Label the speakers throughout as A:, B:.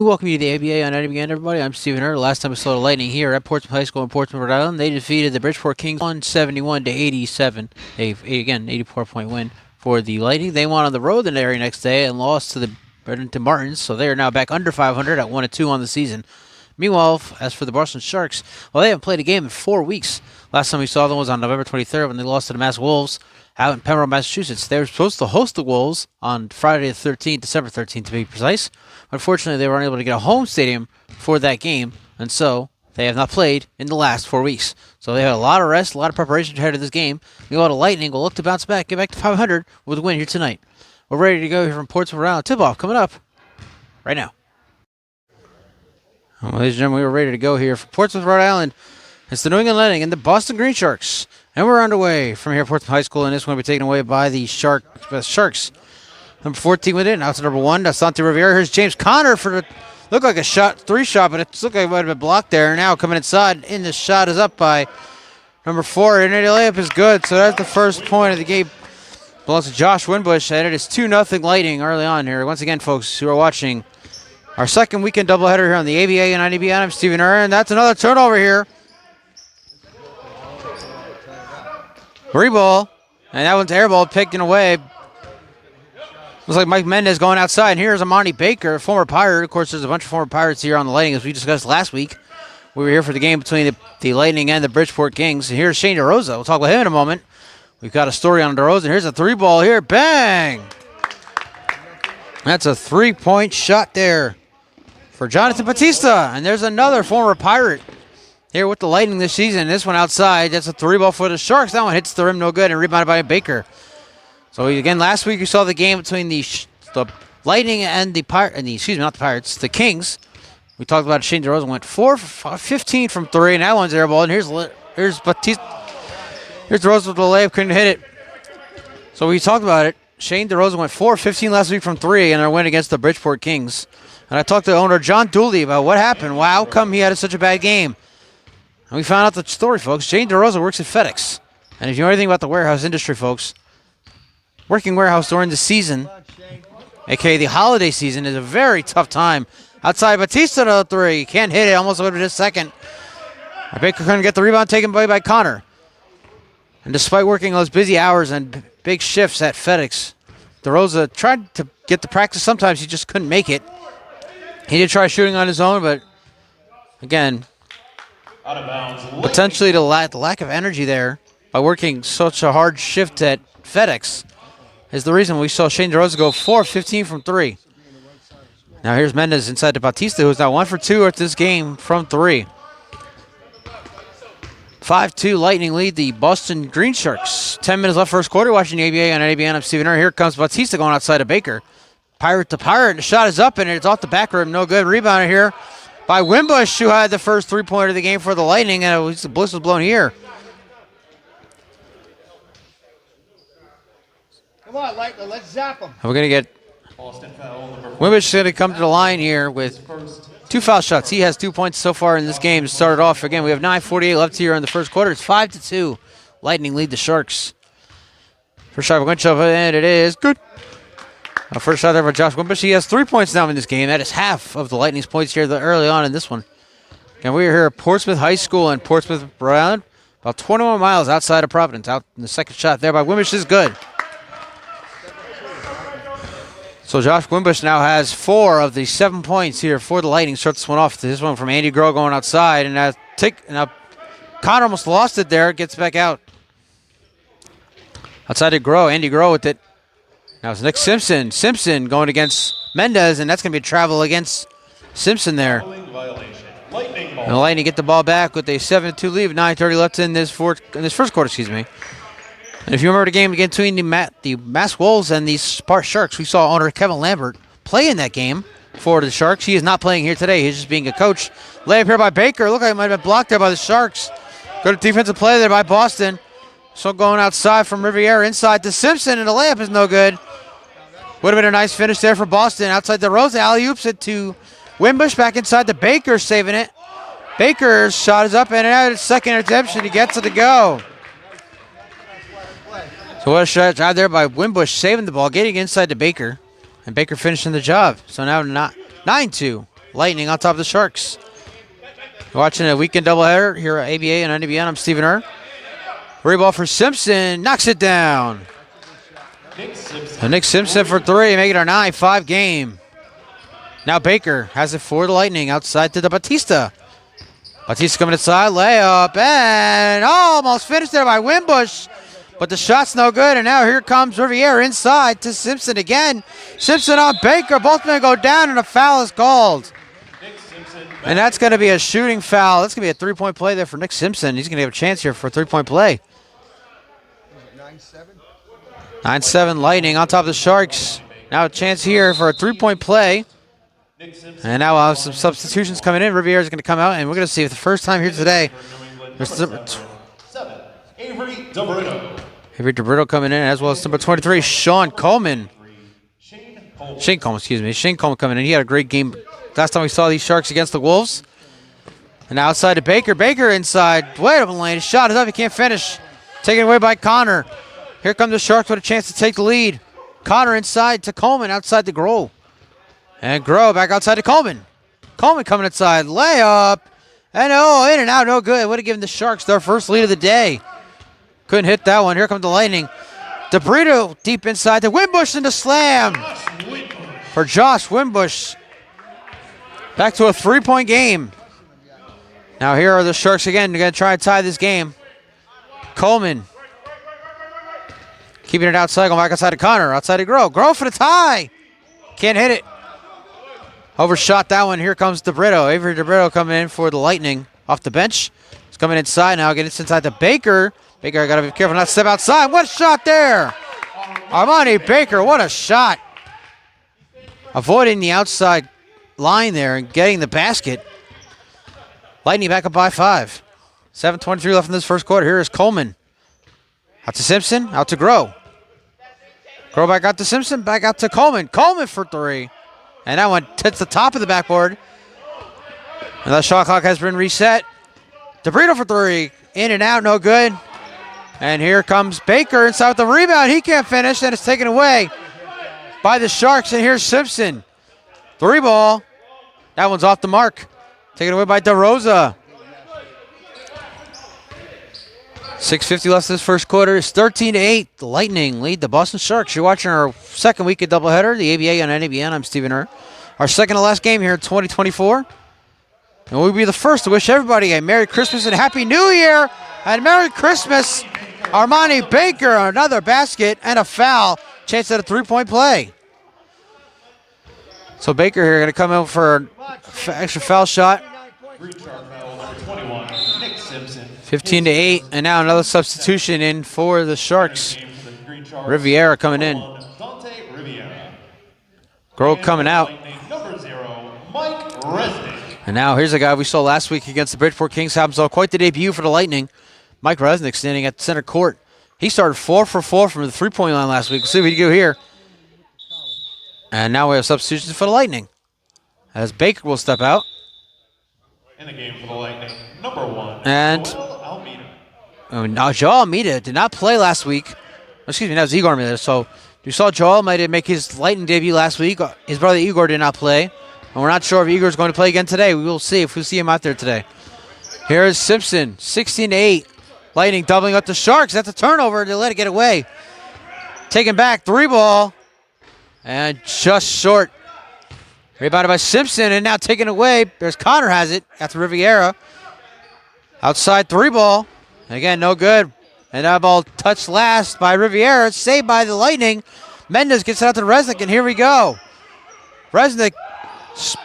A: Welcome you to the ABA on again, everybody. I'm Stephen Hurd. Last time we saw the Lightning here at Portsmouth High School in Portsmouth, Rhode Island, they defeated the Bridgeport Kings 171 to 87. Again, 84-point win for the Lightning. They won on the road the very next day and lost to the Bradenton Martins, so they are now back under 500 at 1-2 on the season. Meanwhile, as for the Boston Sharks, well, they haven't played a game in 4 weeks. Last time we saw them was on November 23rd when they lost to the Mass Wolves out in Pembroke, Massachusetts. They were supposed to host the Wolves on Friday the 13th, December 13th to be precise. Unfortunately, they weren't able to get a home stadium for that game, and so they have not played in the last 4 weeks. So they have a lot of rest, a lot of preparation ahead of this game. Meanwhile, the Lightning will look to bounce back, get back to 500 with a win here tonight. We're ready to go here from Portsmouth, Rhode Island. Tip-off coming up right now. Well, ladies and gentlemen, we are ready to go here from Portsmouth, Rhode Island. It's the New England Lightning and the Boston Green Sharks. And we're underway from here at Portsmouth High School, and this one will be taken away by the Sharks. Number 14 with it. Now it's number 1, Asante Riviera. Here's James Conner for the looked like a three shot, but it looked like it might have been blocked there. Now coming inside, in the shot is up by number 4, and the layup is good. So that's the first point of the game. Belongs to Josh Winbush, and it is 2-0 Lightning early on here. Once again, folks who are watching our second weekend doubleheader here on the ABA and IDB. I'm Stephen Hurd, and that's another turnover here. Free ball, and that one's airball taken away. Looks like Mike Mendez going outside. And here's Amani Baker, former Pirate. Of course, there's a bunch of former Pirates here on the Lightning, as we discussed last week. We were here for the game between the Lightning and the Bridgeport Kings. And here's Shane DeRosa. We'll talk about him in a moment. We've got a story on DeRosa. Here's a three ball here. Bang! That's a three-point shot there for Jonathan Batista. And there's another former Pirate here with the Lightning this season. This one outside. That's a three ball for the Sharks. That one hits the rim no good and rebounded by Baker. So again, last week you saw the game between the Lightning and the the Kings. We talked about Shane DeRosa went 4-15 from 3, and that one's airball. And here's Batista. Here's DeRosa with the layup, couldn't hit it. So we talked about it. Shane DeRosa went 4-15 last week from 3 in their win against the Bridgeport Kings. And I talked to owner John Dooley about what happened. How come he had such a bad game? And we found out the story, folks. Shane DeRosa works at FedEx. And if you know anything about the warehouse industry, folks, working warehouse during the season, a.k.a. the holiday season, is a very tough time. Outside Batista to the 3. Can't hit it. Almost over just second. Baker couldn't get the rebound taken away by Connor. And despite working those busy hours and big shifts at FedEx, DeRosa tried to get the practice. Sometimes he just couldn't make it. He did try shooting on his own, but again, potentially the lack of energy there by working such a hard shift at FedEx is the reason we saw Shane DeRosa go 4-15 from 3. Now here's Mendez inside to Batista, who's now 1 for 2 at this game from 3. 5-2 Lightning lead the Boston Green Sharks. 10 minutes left first quarter. Watching the ABA on ABN. I'm Stephen Hurd. Here comes Batista going outside of Baker. Pirate to Pirate. The shot is up and it's off the back rim. No good. Rebounded here by Wimbush, who had the first three-pointer of the game for the Lightning, and the bliss was blown here.
B: Come on, Lightning, let's zap him.
A: And we're going to get Wimbush is going to come to the line here with 2 foul shots. He has 2 points so far in this game. Started off again. We have 9:48 left here in the first quarter. It's 5-2. Lightning lead the Sharks. First shot for Winchell, and it is good. First shot there for Josh Wimbush. He has 3 points now in this game. That is half of the Lightning's points here early on in this one. And we are here at Portsmouth High School in Portsmouth, Rhode Island, about 21 miles outside of Providence. Out in the second shot there by Wimbush is good. So Josh Wimbush now has 4 of the 7 points here for the Lightning. Starts this one off. This one from Andy Groh going outside. And now Connor almost lost it there. Gets back out. Outside to Groh. Andy Groh with it. Now it's Nick Simpson. Simpson going against Mendez, and that's going to be a travel against Simpson there. And the Lightning get the ball back with a 7-2 lead. 9:30 left in this first quarter, excuse me. And if you remember the game between the Mass Wolves and the Spark Sharks, we saw owner Kevin Lambert play in that game for the Sharks. He is not playing here today. He's just being a coach. Layup here by Baker. Look like it might have been blocked there by the Sharks. Good defensive play there by Boston. So going outside from Riviera inside to Simpson, and the layup is no good. Would have been a nice finish there for Boston. Outside the Rosa, alley-oops it to Wimbush. Back inside to Baker, saving it. Baker's shot is up and out. Second interception. He gets it to go. So what a shot drive there by Wimbush, saving the ball, getting inside to Baker. And Baker finishing the job. So now 9-2. Lightning on top of the Sharks. You're watching a weekend doubleheader here at ABA and NBN. I'm Stephen Err. Reball for Simpson. Knocks it down. Nick Simpson for 3, making our 9-5 game. Now Baker has it for the Lightning outside to the Batista. Batista coming inside, layup, and almost finished there by Wimbush. But the shot's no good, and now here comes Riviera inside to Simpson again. Simpson on Baker. Both men go down, and a foul is called. And that's going to be a shooting foul. That's going to be a three-point play there for Nick Simpson. He's going to have a chance here for a three-point play. 9-7 Lightning on top of the Sharks. Now a chance here for a three-point play. And now we'll have some substitutions coming in. Riviera's going to come out, and we're going to see if the first time here today. There's
C: Avery DeBrito.
A: Avery DeBrito coming in, as well as number 23, Sean Coleman. Shane Coleman, excuse me. Shane Coleman coming in. He had a great game last time we saw these Sharks against the Wolves. And outside to Baker. Baker inside. Way open lane. His shot is up. He can't finish. Taken away by Connor. Here come the Sharks with a chance to take the lead. Connor inside to Coleman outside to Groh. And Groh back outside to Coleman. Coleman coming inside. Layup. And in and out. No good. Would have given the Sharks their first lead of the day. Couldn't hit that one. Here comes the Lightning. DeBrito deep inside to Wimbush and the slam for Josh Wimbush. Back to a three-point game. Now here are the Sharks again. They're going to try and tie this game. Coleman keeping it outside, going back outside to Connor. Outside to Groh. Groh for the tie. Can't hit it. Overshot that one. Here comes DeBrito. Avery DeBrito coming in for the Lightning off the bench. He's coming inside now. Getting inside to Baker. Baker, got to be careful not to step outside. What a shot there. Armani Baker, what a shot. Avoiding the outside line there and getting the basket. Lightning back up by 5. 7:23 left in this first quarter. Here is Coleman. Out to Simpson, out to Groh. Groh back out to Simpson, back out to Coleman. Coleman for 3. And that one hits the top of the backboard. And the shot clock has been reset. DeBrito for 3. In and out, no good. And here comes Baker inside with the rebound. He can't finish, and it's taken away by the Sharks. And here's Simpson. 3 ball. That one's off the mark. Taken away by DeRosa. 6:50 left in this first quarter. It's 13-8. The Lightning lead the Boston Sharks. You're watching our second week of doubleheader, the ABA on NABN. I'm Stephen Err. Our second to last game here in 2024. And we'll be the first to wish everybody a Merry Christmas and Happy New Year. And Merry Christmas, Armani Baker, another basket and a foul. Chance at a three-point play. So Baker here going to come in for an extra foul shot. 15-8, and now another substitution in for the Sharks. Riviera coming in. Groh coming out. And now here's a guy we saw last week against the Bridgeport Kings. Happens quite the debut for the Lightning. Mike Resnick standing at center court. He started 4 for 4 from the three-point line last week. We'll see what he can do here. And now we have substitutions for the Lightning, as Baker will step out.
C: In the game for the Lightning, number 1,
A: and
C: Joel Almeida.
A: Now Joel Almeida did not play last week. Excuse me, that was Igor Almeida. So you saw Joel Almeida make his Lightning debut last week. His brother Igor did not play. And we're not sure if Igor's going to play again today. We will see if we see him out there today. Here is Simpson, 16-8. Lightning doubling up the Sharks. That's a turnover. They let it get away. Taken back, 3 ball. And just short. Rebounded by Simpson, and now taken away. There's Connor has it after Riviera. Outside 3 ball. Again, no good. And that ball touched last by Riviera. Saved by the Lightning. Mendez gets it out to Resnick, and here we go. Resnick,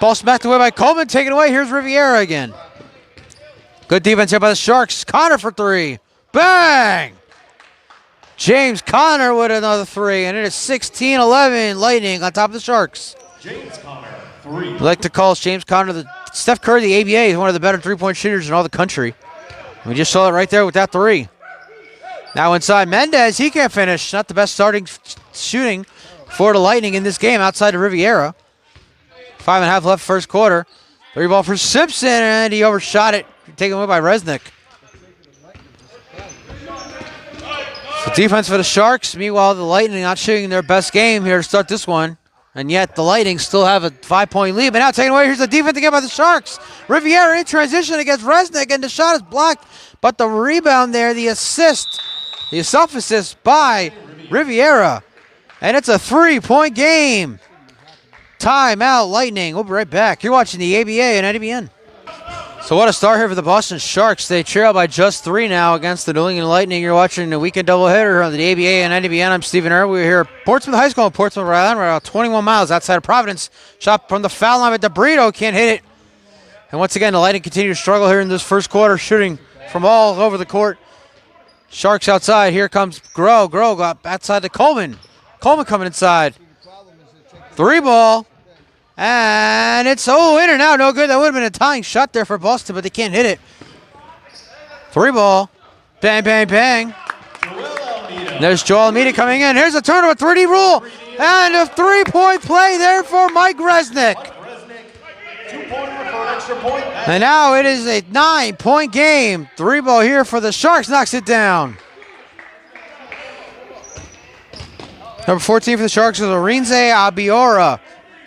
A: ball smacked away by Coleman, taken away. Here's Riviera again. Good defense here by the Sharks. Connor for 3. Bang! James Connor with another 3, and it is 16-11 Lightning on top of the Sharks.
C: James Connor, 3.
A: We like to call James Connor Steph Curry, the ABA, is one of the better three-point shooters in all the country. We just saw it right there with that 3. Now inside Mendez, he can't finish. Not the best starting shooting for the Lightning in this game outside of Riviera. 5.5 left first quarter. 3 ball for Simpson, and he overshot it. Taken away by Resnick. So defense for the Sharks. Meanwhile, the Lightning not shooting their best game here to start this one. And yet the Lightning still have a 5-point lead. But now taken away. Here's the defense again by the Sharks. Riviera in transition against Resnick, and the shot is blocked. But the rebound there, the assist, the self-assist by Riviera. And it's a 3-point game. Timeout, Lightning. We'll be right back. You're watching the ABA and NBN. So what a start here for the Boston Sharks. They trail by just 3 now against the New England Lightning. You're watching the weekend doubleheader on the ABA and NBN. I'm Stephen Earl. We're here at Portsmouth High School in Portsmouth, Rhode Island. We're about 21 miles outside of Providence. Shot from the foul line, but DeBrito can't hit it. And once again, the Lightning continue to struggle here in this first quarter, shooting from all over the court. Sharks outside. Here comes Groh. Groh got outside to Coleman. Coleman coming inside. 3 ball. And it's in and out, no good. That would have been a tying shot there for Boston, but they can't hit it. 3 ball. Bang, bang, bang. There's Joel Almeida coming in. Here's a turnover, 3D rule. And a 3-point play there for Mike Resnick. And now it is a 9-point game. 3 ball here for the Sharks, knocks it down. Number 14 for the Sharks is Arinze Abiora.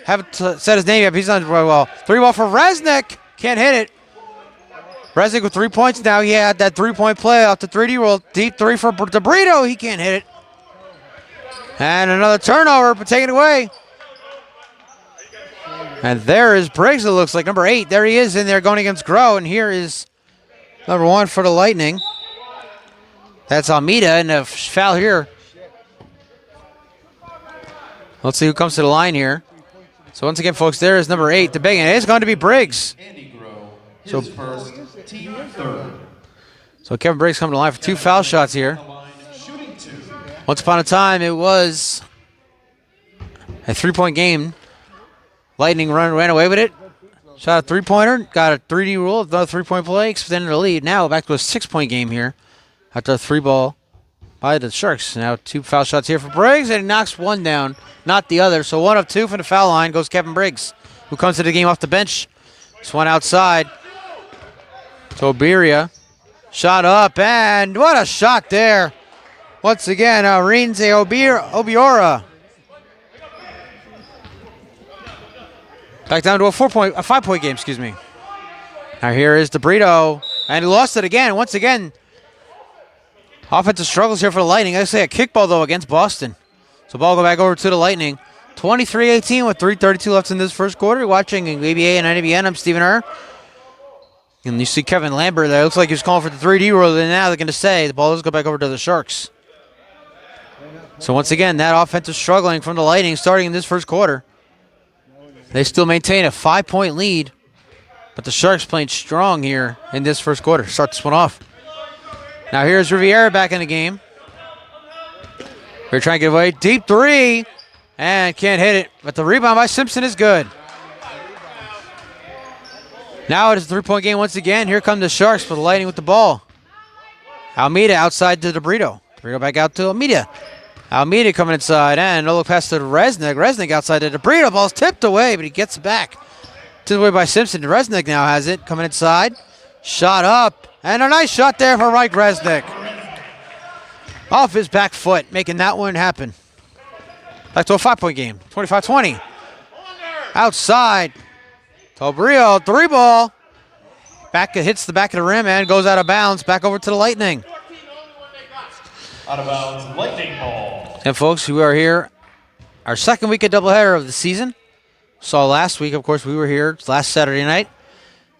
A: Haven't said his name yet, but he's done very well. 3 ball for Resnick. Can't hit it. Resnick with 3 points now. He had that 3-point play off the 3D roll. Deep 3 for DeBrito. He can't hit it. And another turnover, but taken away. And there is Briggs, it looks like, number 8. There he is in there going against Groh. And here is number 1 for the Lightning. That's Almeida, and a foul here. Let's see who comes to the line here. So once again, folks, there is number 8, the big, and it's going to be Briggs.
C: Andy Groh, his first, team third.
A: So Kevin Briggs coming to the line for 2 foul shots here.
C: Shooting 2.
A: Once upon a time, it was a 3-point game. Lightning ran away with it. Shot a 3-pointer, got a 3D rule, another 3-point play, extended the lead. Now back to a 6-point game here after a 3 ball by the Sharks. Now 2 foul shots here for Briggs, and he knocks one down, not the other. So 1 of 2 from the foul line goes Kevin Briggs, who comes to the game off the bench. This one outside to Oberia. Shot up, and what a shot there. Once again, Arinze Obiora. Back down to a 5-point game, excuse me. Now here is DeBrito, and he lost it again. Once again, offensive struggles here for the Lightning. I say a kickball, though, against Boston. So ball go back over to the Lightning. 23-18 with 3:32 left in this first quarter. You're watching ABA and NBN. I'm Stephen Earl. And you see Kevin Lambert there. Looks like he was calling for the 3D rule. And now they're going to say the ball does go back over to the Sharks. So once again, that offensive struggling from the Lightning starting in this first quarter. They still maintain a 5-point lead. But the Sharks playing strong here in this first quarter. Start this one off. Now here's Riviera back in the game. We're trying to get away. Deep 3. And can't hit it. But the rebound by Simpson is good. Now it is a 3-point game once again. Here come the Sharks for the Lightning with the ball. Almeida outside to DeBrito. DeBrito back out to Almeida. Almeida coming inside. And no look pass to Resnick. Resnick outside to DeBrito. Ball's tipped away, but he gets it back. Tipped away by Simpson. Resnick now has it. Coming inside. Shot up. And a nice shot there for Mike Resnick. Off his back foot, making that one happen. Back to a 5-point game. 25-20. Outside. Tobrio, 3 ball. Back, it hits the back of the rim and goes out of bounds. Back over to the Lightning.
C: Out of bounds, Lightning ball.
A: And folks, we are here. Our second weekend doubleheader of the season. Saw last week, of course, we were here last Saturday night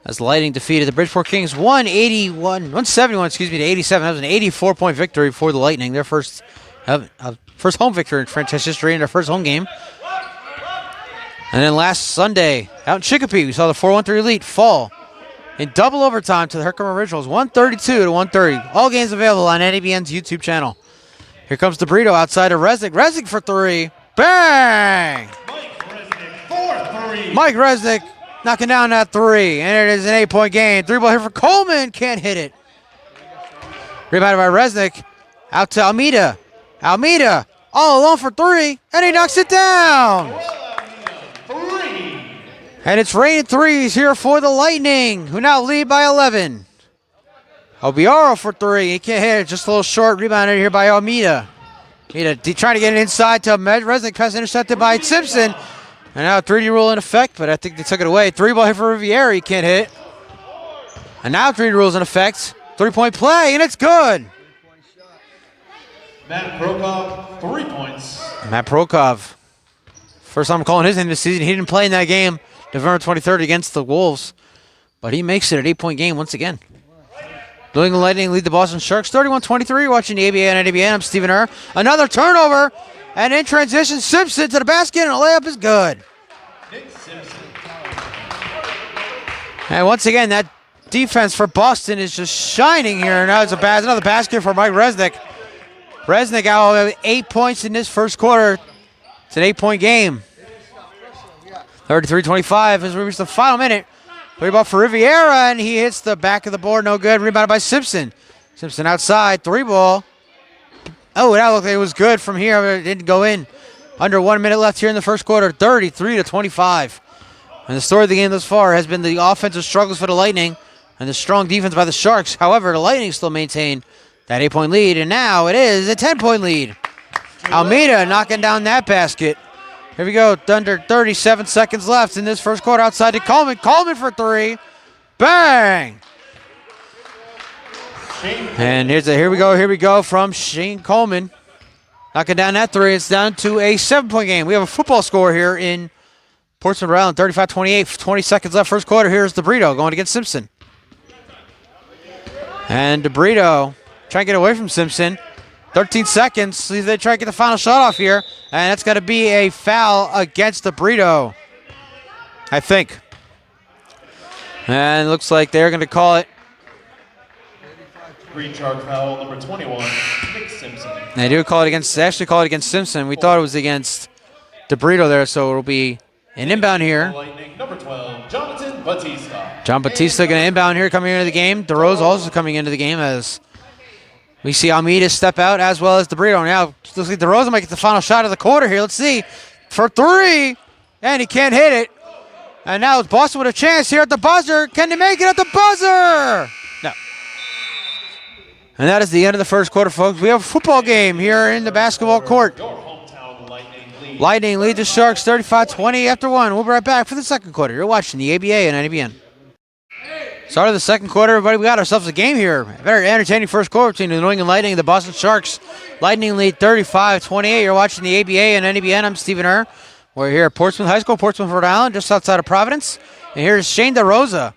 A: as the Lightning defeated the Bridgeport Kings 171 to 87. That was an 84-point victory for the Lightning. Their first home victory in franchise history in their first home game. And then last Sunday, out in Chicopee, we saw the 4-1-3 Elite fall in double overtime to the Herkimer Originals, 132 to 130. All games available on NABN's YouTube channel. Here comes DeBrito outside of Resnick. Resnick for 3. Bang!
C: Mike Resnick for 3.
A: Mike Resnick knocking down that 3. And it is an 8-point game. 3 ball here for Coleman. Can't hit it. Rebounded by Resnick. Out to Almeida. Almeida all alone for 3. And he knocks it down. And it's raining 3s here for the Lightning, who now lead by 11. Obiaro for 3. He can't hit it. Just a little short. Rebounded here by Almeida. Trying to get it inside to Resnick. Pass intercepted by Simpson. And now 3D rule in effect, but I think they took it away. 3-ball hit for Riviera. He can't hit. And now 3D rule's in effect. 3-point play, and it's good.
C: Matt Prokop, 3 points.
A: Matt Prokop. First time I'm calling his name this season. He didn't play in that game November 23rd against the Wolves. But he makes it an 8-point game once again. New England Lightning lead the Boston Sharks 31-23. Watching the ABA and NABN. I'm Stephen Herr. Another turnover. And in transition, Simpson to the basket, and a layup is good.
C: Nick Simpson.
A: And once again, that defense for Boston is just shining here. Now it's another basket for Mike Resnick. Resnick out with 8 points in this first quarter. It's an 8-point game. 33-25 as we reach the final minute. 3-ball for Riviera, and he hits the back of the board. No good. Rebounded by Simpson. Simpson outside. 3-ball. Oh, that looked like it was good from here. But it didn't go in. Under 1 minute left here in the first quarter. 33-25. And the story of the game thus far has been the offensive struggles for the Lightning and the strong defense by the Sharks. However, the Lightning still maintain that 8-point lead, and now it is a 10-point lead. Almeida knocking down that basket. Here we go. Under 37 seconds left in this first quarter outside to Coleman. Coleman for 3. Bang! And here we go from Shane Coleman. Knocking down that 3. It's down to a 7-point game. We have a football score here in Portsmouth, Rhode Island. 35-28. 20 seconds left first quarter. Here's DeBrito going against Simpson. And DeBrito trying to get away from Simpson. 13 seconds. See if they try to get the final shot off here. And that's going to be a foul against DeBrito, I think. And it looks like they're going to call it.
C: Green charge foul number 21, Nick Simpson.
A: They do call it against. They actually call it against Simpson. We thought it was against DeBrito there, so it'll be an inbound here.
C: Lightning number 12, Jonathan Batista.
A: John Batista going to inbound here, coming into the game. DeRose also coming into the game as we see Almeida step out as well as DeBrito. Now looks like DeRose might get the final shot of the quarter here. Let's see for 3, and he can't hit it. And now it's Boston with a chance here at the buzzer. Can they make it at the buzzer? No. And that is the end of the first quarter, folks. We have a football game here in the basketball court.
C: Your hometown Lightning lead.
A: Lightning lead the Sharks 35-20 after 1. We'll be right back for the second quarter. You're watching the ABA and NABN. Start of the second quarter, everybody. We got ourselves a game here. Very entertaining first quarter between the New England Lightning and the Boston Sharks. Lightning lead 35-28. You're watching the ABA and NABN. I'm Stephen Herr. We're here at Portsmouth High School, Portsmouth, Rhode Island, just outside of Providence. And here's Shane DeRosa.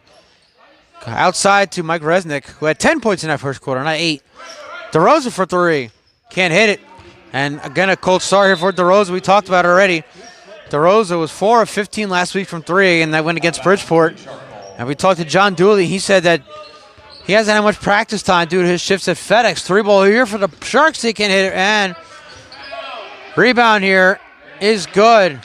A: Outside to Mike Resnick, who had 10 points in that first quarter, not 8. DeRosa for 3. Can't hit it. And again, a cold start here for DeRosa. We talked about it already. DeRosa was 4 of 15 last week from 3, and that went against Bridgeport. And we talked to John Dooley. He said that he hasn't had much practice time due to his shifts at FedEx. 3-ball here for the Sharks. He can't hit it. And rebound here is good.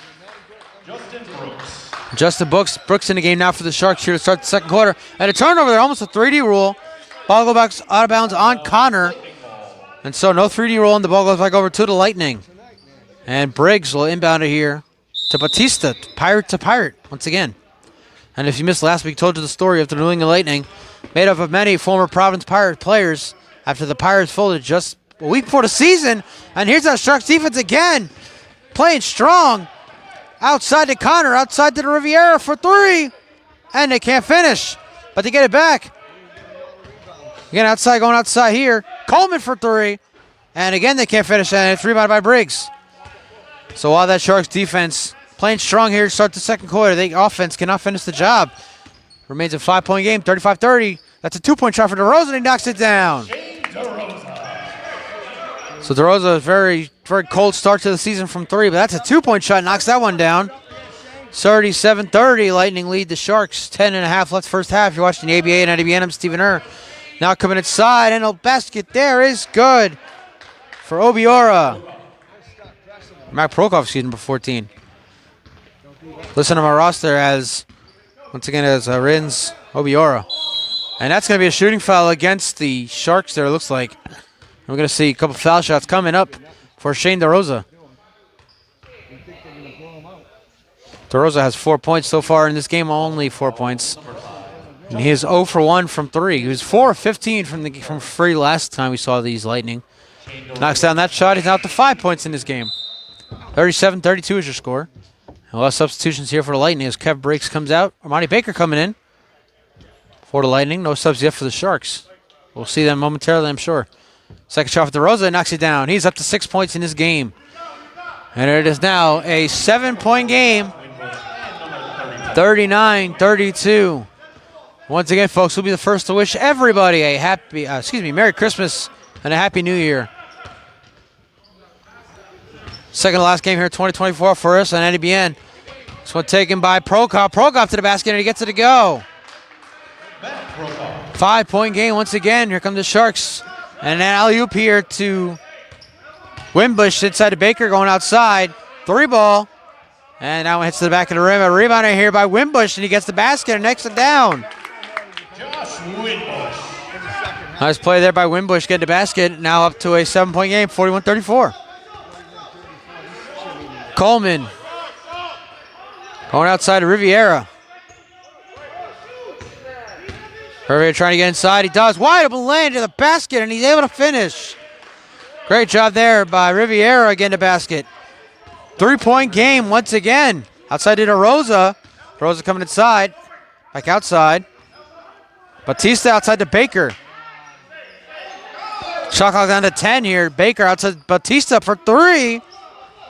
A: Justin Brooks in the game now for the Sharks here to start the second quarter. And a turnover there, almost a 3D rule. Ball goes back out of bounds on Connor. And so no 3D rule, and the ball goes back over to the Lightning. And Briggs will inbound it here to Batista, Pirate to Pirate, once again. And if you missed last week, told you the story of the New England Lightning, made up of many former Providence Pirate players after the Pirates folded just a week before the season. And here's that Sharks defense again, playing strong. Outside to Connor, outside to the Riviera for 3. And they can't finish, but they get it back. Again, outside, going outside here. Coleman for 3. And again, they can't finish, and it's rebounded by Briggs. So while that Sharks defense playing strong here to start the second quarter, the offense cannot finish the job. Remains a 5-point game, 35-30. That's a 2-point shot for DeRosa, and he knocks it down. So DeRosa, very, very cold start to the season from 3, but that's a 2-point shot, knocks that one down. 37-30, Lightning lead the Sharks. 10.5 left first half. You're watching the ABA and NABN. I'm Stephen Herr. Now coming inside, and a basket there is good for Obiora. Matt Prokop, number 14. Listen to my roster as, once again, as Rins Obiora. And that's going to be a shooting foul against the Sharks there, it looks like. We're going to see a couple foul shots coming up for Shane DeRosa. DeRosa has 4 points so far in this game, only 4 points. And he is 0 for 1 from 3. He was 4 of 15 from free last time we saw these Lightning. Knocks down that shot. He's now up to 5 points in this game. 37-32 is your score. A lot of substitutions here for the Lightning as Kev Breaks comes out. Armani Baker coming in for the Lightning. No subs yet for the Sharks. We'll see them momentarily, I'm sure. Second shot for DeRosa, knocks it down. He's up to 6 points in this game. And it is now a 7-point game. 39-32. Once again, folks, we'll be the first to wish everybody a Merry Christmas and a Happy New Year. Second to last game here, 2024 for us on NDBN. This one taken by Prokop. Prokop to the basket, and he gets it to go. 5-point game once again. Here come the Sharks. And an alley-oop here to Wimbush inside to Baker going outside. 3-ball. And that one hits to the back of the rim. A rebound here by Wimbush, and he gets the basket and knocks it down.
C: Josh Wimbush.
A: Nice play there by Wimbush, getting the basket. Now up to a 7-point game, 41-34. Coleman going outside to Riviera. Riviera trying to get inside. He does. Wide open lane to the basket, and he's able to finish. Great job there by Riviera again to basket. 3-point game once again. Outside to DeRosa. DeRosa coming inside. Back outside. Batista outside to Baker. Shot clock down to 10 here. Baker outside Batista for 3.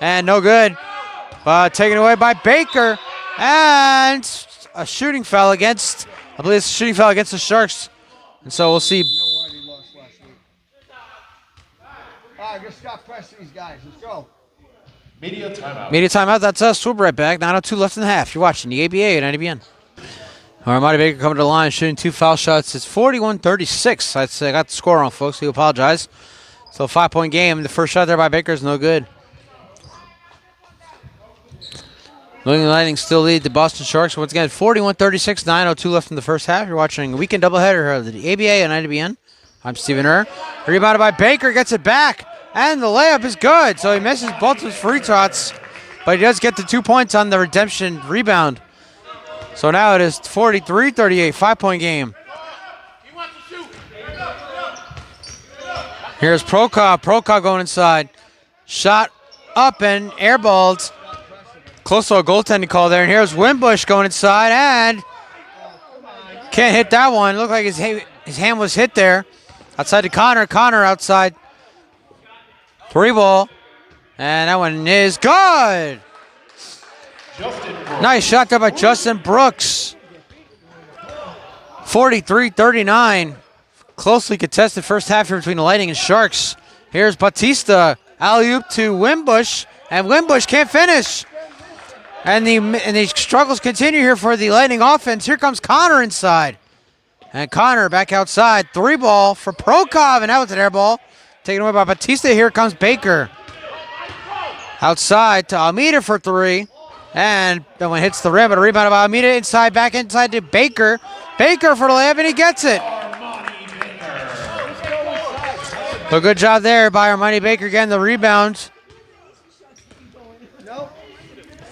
A: And no good. But taken away by Baker. And a shooting foul against, I believe it's a shooting foul against the Sharks. And so we'll see.
B: You know why they lost last week. All right, just stop pressing these guys. Let's go.
C: Media timeout.
A: Media timeout. That's us. We'll be right back. 9:02 left in the half. You're watching the ABA at NDBN. Armani Baker coming to the line, shooting 2 foul shots. It's 41-36. I got the score wrong, folks. We apologize. So a 5-point game. The first shot there by Baker is no good. New England Lightning still lead the Boston Sharks. Once again, 41-36, 9:02 left in the first half. You're watching a weekend doubleheader of the ABA and IDBN. I'm Stephen Err. Rebounded by Baker, gets it back, and the layup is good. So he misses both his free shots, but he does get the 2 points on the redemption rebound. So now it is 43-38, 5-point game. Here's Prokop. Prokop going inside. Shot up and airballed. Close to a goaltending call there. And here's Wimbush going inside and can't hit that one. Looked like his hand was hit there. Outside to Connor. Connor outside. 3-ball. And that one is good. Nice shot there by Justin Brooks. 43-39. Closely contested first half here between the Lightning and Sharks. Here's Batista. Alley-oop to Wimbush. And Wimbush can't finish. And the struggles continue here for the Lightning offense. Here comes Connor inside. And Connor back outside. 3-ball for Prokop. And that was an air ball. Taken away by Batista. Here comes Baker. Outside to Almeida for 3. And that one hits the rim. But a rebound by Almeida inside. Back inside to Baker. Baker for the layup. And he gets it. So good job there by Armani Baker getting the rebound.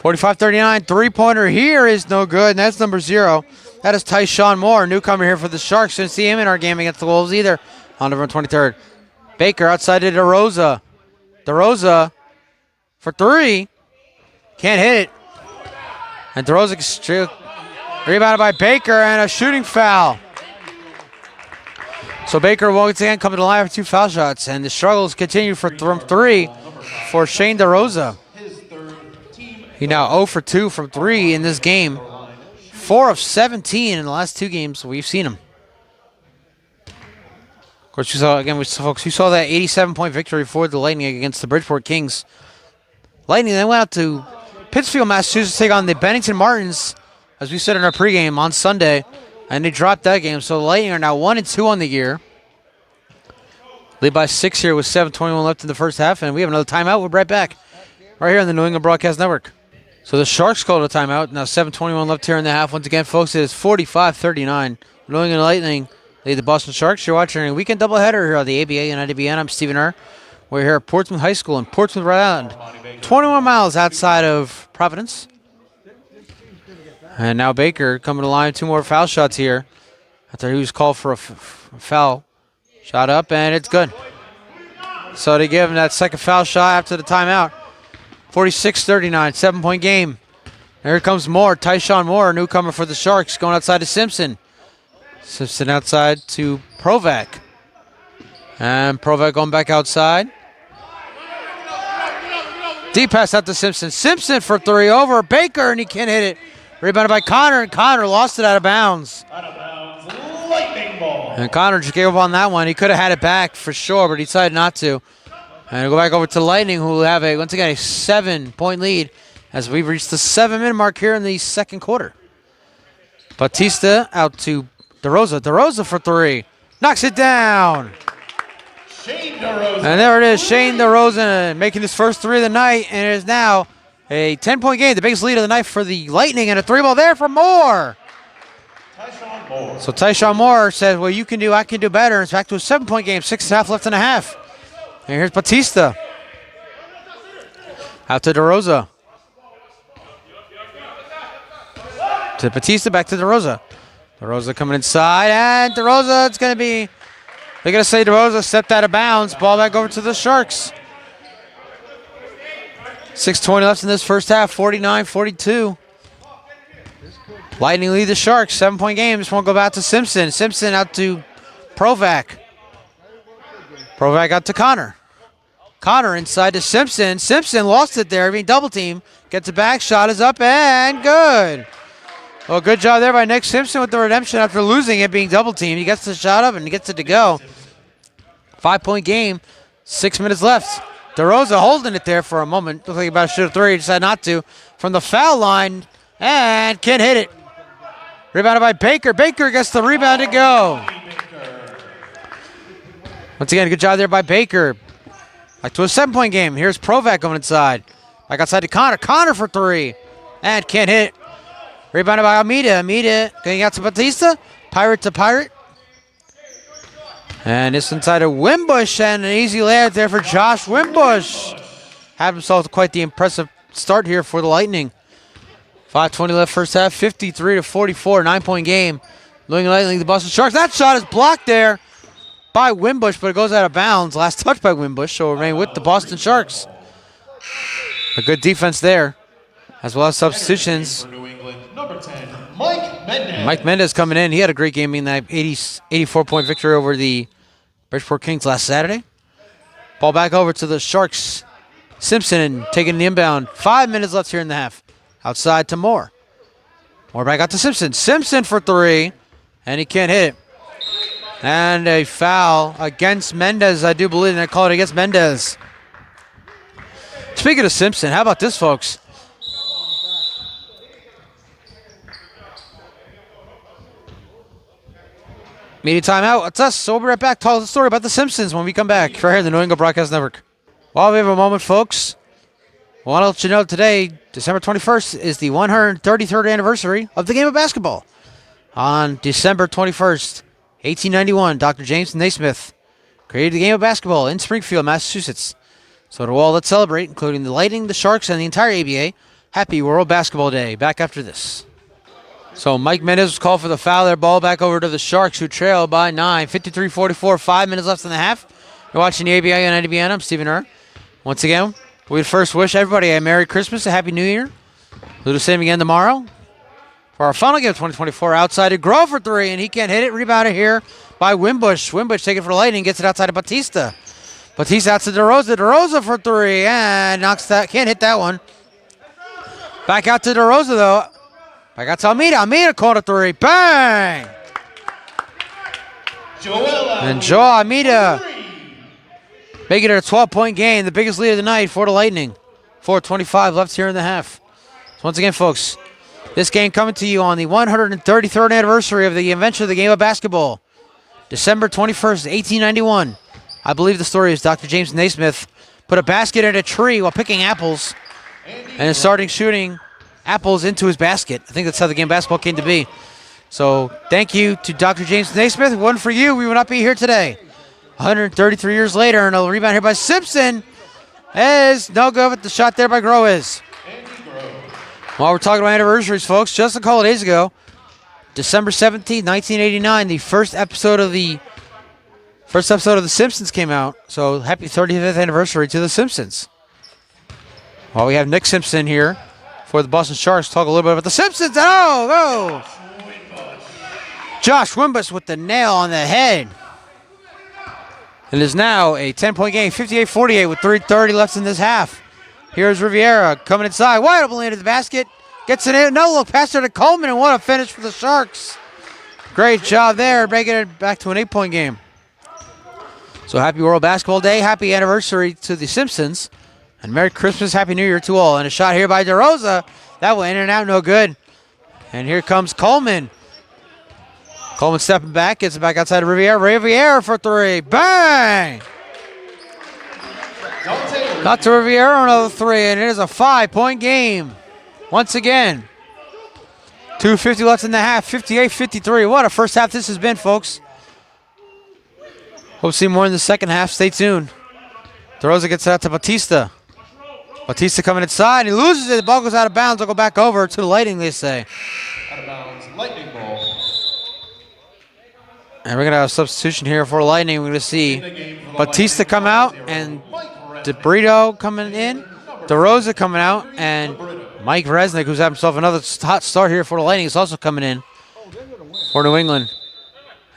A: 45-39, 3-pointer here is no good, and that's number 0. That is Tyshawn Moore, newcomer here for the Sharks. Didn't see him in our game against the Wolves either on November 23rd. Baker outside to DeRosa. DeRosa for 3. Can't hit it. And DeRosa rebounded by Baker and a shooting foul. So Baker once again coming to the line for 2 foul shots, and the struggles continue from 3 for Shane DeRosa. He now 0 for 2 from 3 in this game. 4 of 17 in the last 2 games we've seen him. Of course, you saw that 87-point victory for the Lightning against the Bridgeport Kings. Lightning then went out to Pittsfield, Massachusetts, to take on the Bennington Martins, as we said in our pregame on Sunday, and they dropped that game. So the Lightning are now 1-2 on the year. Lead by 6 here with 7:21 left in the first half, and we have another timeout. We'll be right back right here on the New England Broadcast Network. So the Sharks called a timeout. Now 7:21 left here in the half. Once again, folks, it is 45-39. New England Lightning lead the Boston Sharks. You're watching a weekend doubleheader here on the ABA and IDBN. I'm Stephen Err. We're here at Portsmouth High School in Portsmouth, Rhode Island. 21 miles outside of Providence. And now Baker coming to line. 2 more foul shots here after he was called for a foul. Shot up, and it's good. So they give him that second foul shot after the timeout. 46-39, 7-point game. Here comes Moore, Tyshawn Moore, newcomer for the Sharks, going outside to Simpson. Simpson outside to Provac. And Provac going back outside. Deep pass out to Simpson. Simpson for three over Baker, and he can't hit it. Rebounded by Connor, and Connor lost it out of bounds.
C: Out of bounds, lightning ball.
A: And Connor just gave up on that one. He could have had it back for sure, but he decided not to. And we'll go back over to Lightning, who will have once again a 7-point lead as we've reached the 7-minute mark here in the second quarter. Batista out to DeRosa. DeRosa for three. Knocks it down.
C: Shane DeRosa.
A: And there it is, Shane DeRosa making his first three of the night, and it is now a 10-point game, the biggest lead of the night for the Lightning, and a three ball there for Moore.
C: Tyshawn Moore.
A: So Tyshawn Moore says, well, you can do, I can do better. It's back to a 7-point game, 6.5 left in a half. And here's Batista. Out to DeRosa. To Batista, back to DeRosa. DeRosa coming inside, and DeRosa, it's going to be, they're going to say DeRosa stepped out of bounds. Ball back over to the Sharks. 6:20 left in this first half, 49-42. Lightning lead the Sharks, 7-point game. Just won't go back to Simpson. Simpson out to Provac. Provac out to Connor. Connor inside to Simpson. Simpson lost it there, being double team. Gets it back, shot is up, and good. Well, good job there by Nick Simpson with the redemption after losing it, being double teamed. He gets the shot up and he gets it to go. 5-point game, 6 minutes left. DeRosa holding it there for a moment. Looked like he about to shoot a three. He decided not to. From the foul line, and can't hit it. Rebounded by Baker. Baker gets the rebound to go. Once again, good job there by Baker. Back to a 7-point game. Here's Provac going inside. Back outside to Connor. Connor for three. And can't hit. Rebounded by Almeida. Almeida going out to Batista. Pirate to Pirate. And this inside of Wimbush, and an easy layup there for Josh Wimbush. Had himself quite the impressive start here for the Lightning. 5:20 left first half, 53-44, 9-point game. New England Lightning, the Boston Sharks. That shot is blocked there by Wimbush, but it goes out of bounds. Last touch by Wimbush, so remain with the Boston Sharks. A good defense there, as well as substitutions.
C: For New England, number 10, Mike Mendez.
A: Mike Mendez coming in. He had a great game in that 84-point victory over the Bridgeport Kings last Saturday. Ball back over to the Sharks. Simpson taking the inbound. 5 minutes left here in the half. Outside to Moore. Moore back out to Simpson. Simpson for three, and he can't hit it. And a foul against Mendez, I do believe, and I call it against Mendez. Speaking of Simpson, how about this, folks? Media timeout. It's us. So we'll be right back. Tell us the story about the Simpsons when we come back. Right here on the New England Broadcast Network. While we have a moment, folks, I want to let you know today, December 21st, is the 133rd anniversary of the game of basketball. On December 21st, 1891, Dr. James Naismith created the game of basketball in Springfield, Massachusetts. So to all that celebrate, including the Lightning, the Sharks, and the entire ABA, happy World Basketball Day. Back after this. So Mike Mendez was called for the foul there. Ball back over to the Sharks, who trail by 9. 53-44, 5 minutes left in the half. You're watching the ABA on NWN. I'm Stephen Err. Once again, we'd first wish everybody a Merry Christmas, a Happy New Year. We'll do the same again tomorrow. For our final game of 2024, outside to Grove for three, and he can't hit it. Rebounded here by Wimbush. Wimbush taking it for Lightning, gets it outside of Batista. Batista out to DeRosa. DeRosa for three, and knocks that. Can't hit that one. Back out to DeRosa, though. Back out to Almeida. Almeida caught a three. Bang! And Joel Almeida making it a 12-point game, the biggest lead of the night for the Lightning. 4:25 left here in the half. So once again, folks, this game coming to you on the 133rd anniversary of the invention of the game of basketball. December 21st, 1891. I believe the story is Dr. James Naismith put a basket in a tree while picking apples and starting shooting apples into his basket. I think that's how the game of basketball came to be. So thank you to Dr. James Naismith. If it wasn't for you, we would not be here today. 133 years later, and a rebound here by Simpson is no good with the shot there by Groes. While we're talking about anniversaries, folks, just a couple of days ago, December 17, 1989, the first episode of The Simpsons came out. So happy 35th anniversary to The Simpsons. While we have Nick Simpson here for the Boston Sharks. Talk a little bit about the Simpsons. Oh, go! Josh Wimbush with the nail on the head. It is now a 10-point game, 58-48 with 3:30 left in this half. Here's Riviera coming inside, wide open lane to the basket. Gets it in, no look, pass her to Coleman, and what a finish for the Sharks. Great job there, making it back to an 8-point game. So happy World Basketball Day, happy anniversary to the Simpsons, and Merry Christmas, Happy New Year to all. And a shot here by DeRosa. That went in and out, no good. And here comes Coleman. Coleman stepping back, gets it back outside of Riviera. Riviera for three, bang! Not to Riviera, another three, and it is a 5-point game. Once again, 2:50 left in the half, 58-53. What a first half this has been, folks. Hope to see more in the second half. Stay tuned. DeRosa gets it out to Batista. Batista coming inside. He loses it. The ball goes out of bounds. It'll go back over to the Lightning, they say.
C: Out of bounds, Lightning ball.
A: And we're going to have a substitution here for Lightning. We're going to see Batista come out and DeBrito coming in. DeRosa coming out, and Mike Resnick, who's had himself another hot start here for the Lightning, is also coming in for New England.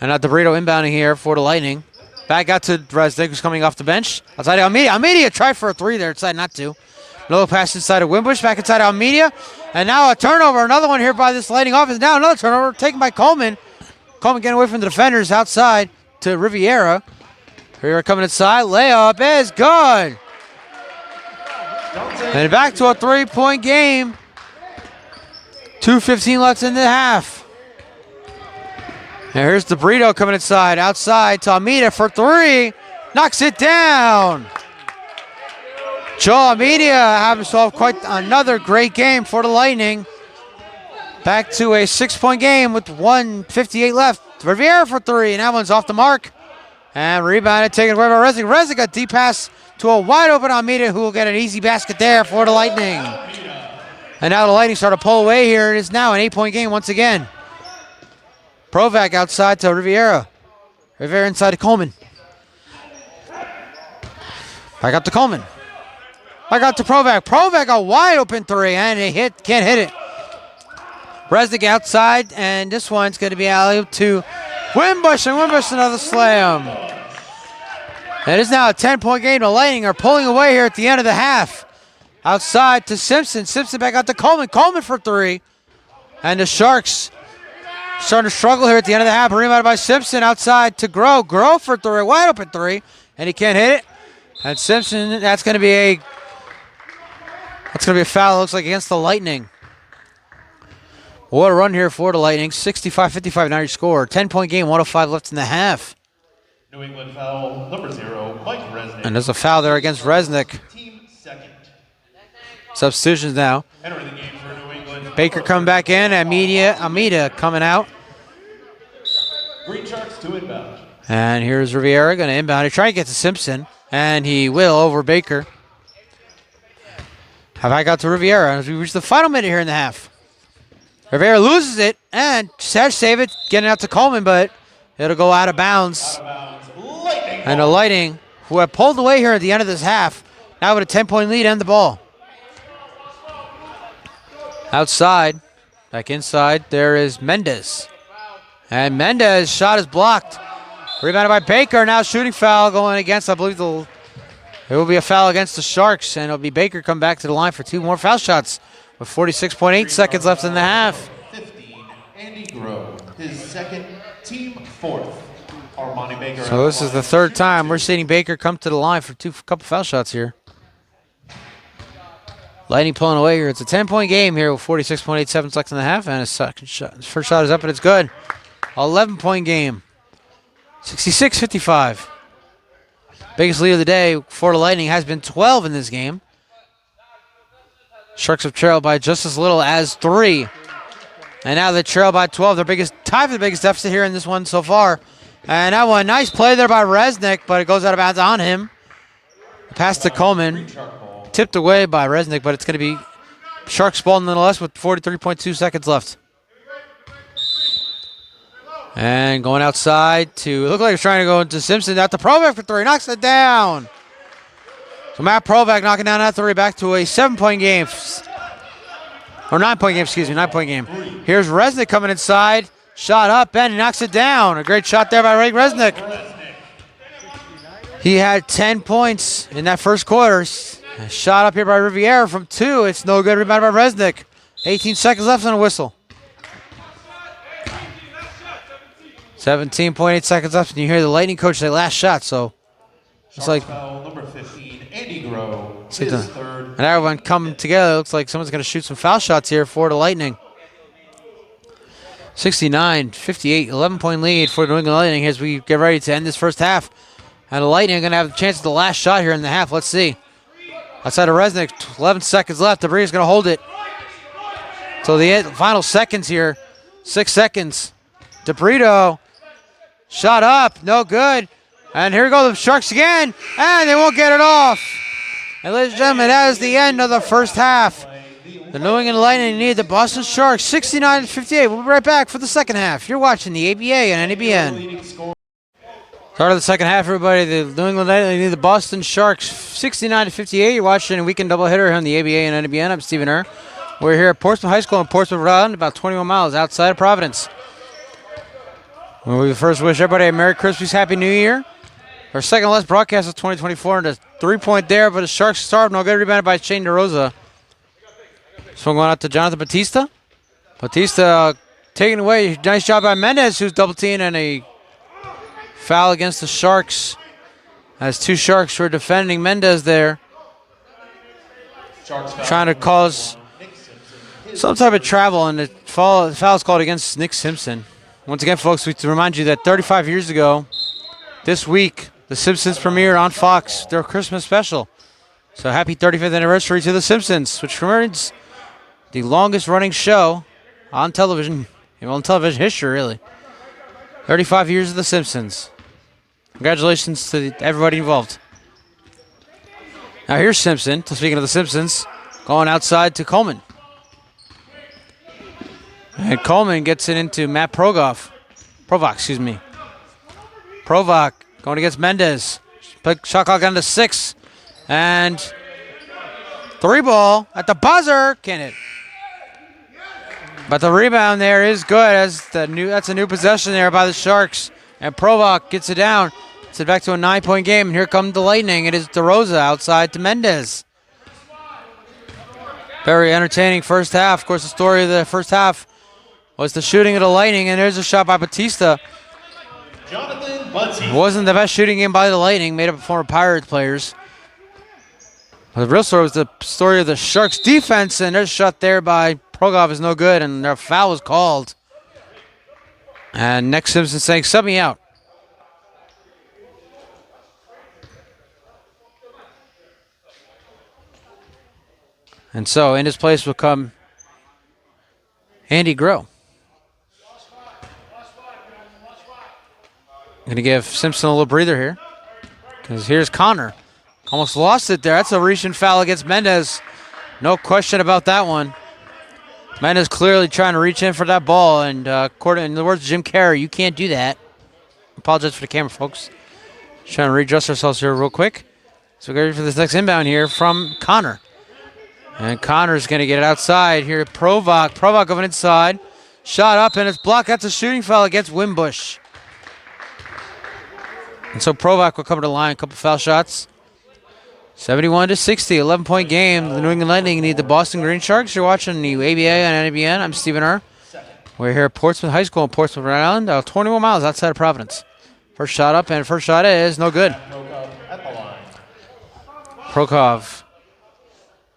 A: And now DeBrito inbounding here for the Lightning. Back out to Resnick, who's coming off the bench. Outside Almeida. Almeida tried for a three there, decided not to. Another pass inside of Wimbush, back inside Almeida. And now a turnover, another one here by this Lightning offense. Now another turnover taken by Coleman. Coleman getting away from the defenders outside to Riviera. Riviera coming inside, layup is good. And back to a 3-point game. 2:15 left in the half. And here's DeBrito coming inside, outside to Almeida for three. Knocks it down. Joel Almeida have himself quite another great game for the Lightning. Back to a 6-point game with 1:58 left. Riviera for three, and that one's off the mark. And rebounded, taken away by Resnick. Resnick got deep pass to a wide open Almeida, who will get an easy basket there for the Lightning. And now the Lightning start to pull away here. It is now an 8-point game once again. Provac outside to Riviera. Riviera inside to Coleman. Back up to Coleman. Back out to Provac. Provac a wide open three, and he can't hit it. Resnick outside, and this one's going to be alley-oop to Wimbush, and Wimbush another slam. It is now a 10-point game. The Lightning are pulling away here at the end of the half. Outside to Simpson. Simpson back out to Coleman. Coleman for three. And the Sharks starting to struggle here at the end of the half. Rebounded by Simpson outside to Groh. Groh for three. Wide open three. And he can't hit it. And Simpson, that's going to be a foul, it looks like, against the Lightning. What a run here for the Lightning. 65-55 now your score. 10-point game, 1:05 left in the half.
C: New England foul, number 0, Mike Resnick.
A: And there's a foul there against Resnick.
C: Team second.
A: Substitutions now.
C: Entering the game for New England.
A: Baker coming back in. Almeida coming out.
C: Green Sharks to inbound.
A: And here's Riviera going to inbound. He's trying to get to Simpson. And he will over Baker. Have I got to Riviera as we reach the final minute here in the half. Riviera loses it and has to save it, getting out to Coleman, but it'll go out of bounds.
C: Lightning.
A: And the Lightning, who have pulled away here at the end of this half, now with a 10-point lead and the ball. Outside, back inside, there is Mendez. And Mendez' shot is blocked. Rebounded by Baker, now shooting foul going against, I believe, it will be a foul against the Sharks, and it'll be Baker come back to the line for two more foul shots with 46.8 seconds left in the half.
C: 15, Andy Groh, his second, team fourth. Armani Baker.
A: So this is the third time we're seeing Baker come to the line for couple foul shots here. Lightning pulling away here. It's a 10-point game here with 46.8 seconds left in the half, and his second shot, his first shot is up and it's good. 11-point game. 66-55. Biggest lead of the day for the Lightning has been 12 in this game. Sharks have trailed by just as little as 3. And now they trail by 12. Their biggest tie for the biggest deficit here in this one so far. And that one, nice play there by Resnick, but it goes out of bounds on him. Pass to Coleman. Tipped away by Resnick, but it's going to be Sharks ball nonetheless with 43.2 seconds left. And going outside to, look like he's trying to go into Simpson. Out to Provac for three, knocks it down. So Matt Provac knocking down that three, back to a 7-point game. Or 9-point game, excuse me, 9-point game. Here's Resnick coming inside. Shot up, and he knocks it down. A great shot there by Ray Resnick. He had 10 points in that first quarter. A shot up here by Riviera from 2. It's no good. Rebound by Resnick. 18 seconds left on a whistle. 17.8 seconds left, and you hear the Lightning coach say last shot, so it's like
C: Foul number 15, Andy Groh, his third.
A: and everyone coming together. It looks like someone's going to shoot some foul shots here for the Lightning. 69-58, 11-point lead for the New England Lightning as we get ready to end this first half. And the Lightning are going to have a chance at the last shot here in the half. Let's see. Outside of Resnick, 11 seconds left. DeBrito is going to hold it. So the final seconds here, 6 seconds. DeBrito, shot up, no good. And here go the Sharks again, and they won't get it off. And ladies and gentlemen, that is the end of the first half. The New England Lightning need the Boston Sharks 69-58. We'll be right back for the second half. You're watching the ABA and NABN. Start of the second half, everybody. The New England Lightning need the Boston Sharks 69-58. You're watching a weekend doubleheader here on the ABA and NABN. I'm Stephen Err. We're here at Portsmouth High School in Portsmouth, Rhode Island, about 21 miles outside of Providence. We first wish everybody a Merry Christmas, Happy New Year. Our second last broadcast of 2024, and a 3-point there, but the Sharks starved. No good, rebounded by Shane DeRosa. This one going out to Jonathan Batista. Batista taken away. Nice job by Mendez, who's double teamed, and a foul against the Sharks. As 2 Sharks were defending Mendez there. Trying to cause some type of travel, and the foul is called against Nick Simpson. Once again, folks, we to remind you that 35 years ago, this week, The Simpsons premiered on Fox, their Christmas special. So happy 35th anniversary to The Simpsons, which remains the longest running show on television, well, in television history, really. 35 years of The Simpsons. Congratulations to everybody involved. Now here's Simpson, speaking of The Simpsons, going outside to Coleman. And Coleman gets it into Matt Provoc, excuse me. Provoc going against Mendez. Shot clock down to 6. And 3 ball at the buzzer. Can't hit. But the rebound there is good as that's a new possession there by the Sharks. And Provoc gets it down. It's back to a 9-point game. And here comes the Lightning. It is DeRosa outside to Mendez. Very entertaining first half. Of course, the story of the first half was the shooting of the Lightning. And there's a shot by Batista.
C: Jonathan Batista.
A: Wasn't the best shooting game by the Lightning, made up of former Pirates players. But the real story was the story of the Sharks defense, and there's a shot there by Prokop is no good, and their foul was called. And Nick Simpson saying, sub me out. And so in his place will come Andy Groh. Going to give Simpson a little breather here. Because here's Connor. Almost lost it there. That's a recent foul against Mendez. No question about that one. Mendez clearly trying to reach in for that ball. And according in the words of Jim Carrey, you can't do that. Apologize for the camera, folks. Just trying to readjust ourselves here real quick. So we're ready for this next inbound here from Connor. And Connor's going to get it outside here. Provoc. Provoc going inside. Shot up and it's blocked. That's a shooting foul against Wimbush. And so Provoc will come to the line. A couple foul shots. 71-60, 11-point game. The New England Lightning need the Boston Green Sharks. You're watching the ABA and NABN. I'm Stephen Err. We're here at Portsmouth High School in Portsmouth, Rhode Island, 21 miles outside of Providence. First shot up, and first shot is no good. Prokop.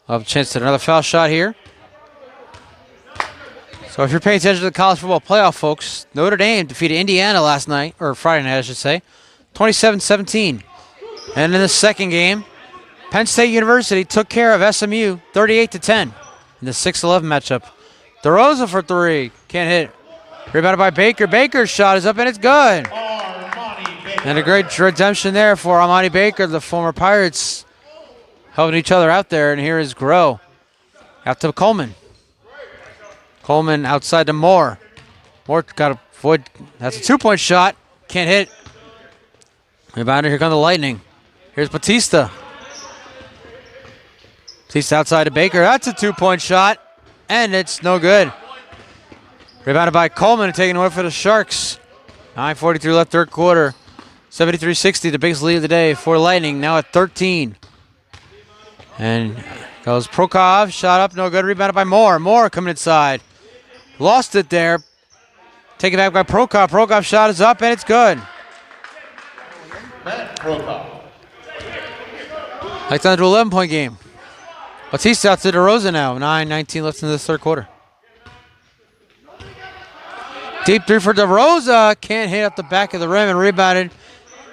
A: Have a chance at another foul shot here. So if you're paying attention to the college football playoff, folks, Notre Dame defeated Indiana last night, or Friday night, I should say, 27-17. And in the second game, Penn State University took care of SMU 38-10 in the 6-11 matchup. DeRosa for 3. Can't hit. Rebounded by Baker. Baker's shot is up, and it's good. And a great redemption there for Armani Baker, the former Pirates, helping each other out there. And here is Groh. Out to Coleman. Coleman outside to Moore. Moore got a void. That's a 2-point shot. Can't hit. Rebounded. Here come the Lightning. Here's Batista. Batista outside to Baker. That's a 2-point shot. and it's no good. Rebounded by Coleman and taken away for the Sharks. 9:43 left, third quarter. 73-60, the biggest lead of the day for Lightning, now at 13. And goes Prokop, shot up, no good. Rebounded by Moore. Moore coming inside. Lost it there. Taken back by Prokop. Prokop shot is up, and it's good.
C: Matt Prokop.
A: Like down to 11-point game. Batista out to DeRosa now. 9:19 left in the third quarter. Deep three for DeRosa. Can't hit up the back of the rim and rebounded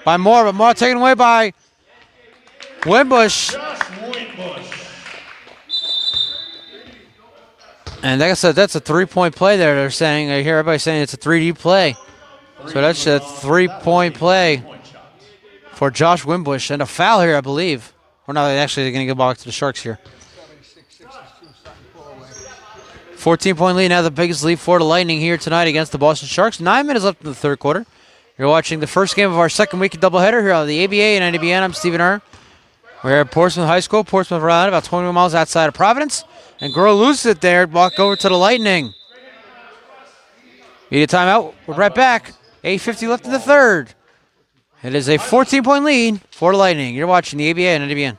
A: by Moore. But Moore taken away by Wimbush. And like I said, that's a 3-point play there. They're saying, I hear everybody saying it's a 3D play. So that's a 3-point play for Josh Wimbush. And a foul here, I believe. Or no, actually, they're going to go back to the Sharks here. 14-point lead, now the biggest lead for the Lightning here tonight against the Boston Sharks. 9 minutes left in the third quarter. You're watching the first game of our second week doubleheader here on the ABA and NBN. I'm Stephen Earn. We're here at Portsmouth High School, Portsmouth, Rhode Island, about 21 miles outside of Providence. And Grow loses it there, walk over to the Lightning. Media timeout, we're right back. 8:50 left in the third. It is a 14-point lead for the Lightning. You're watching the ABA and NBN.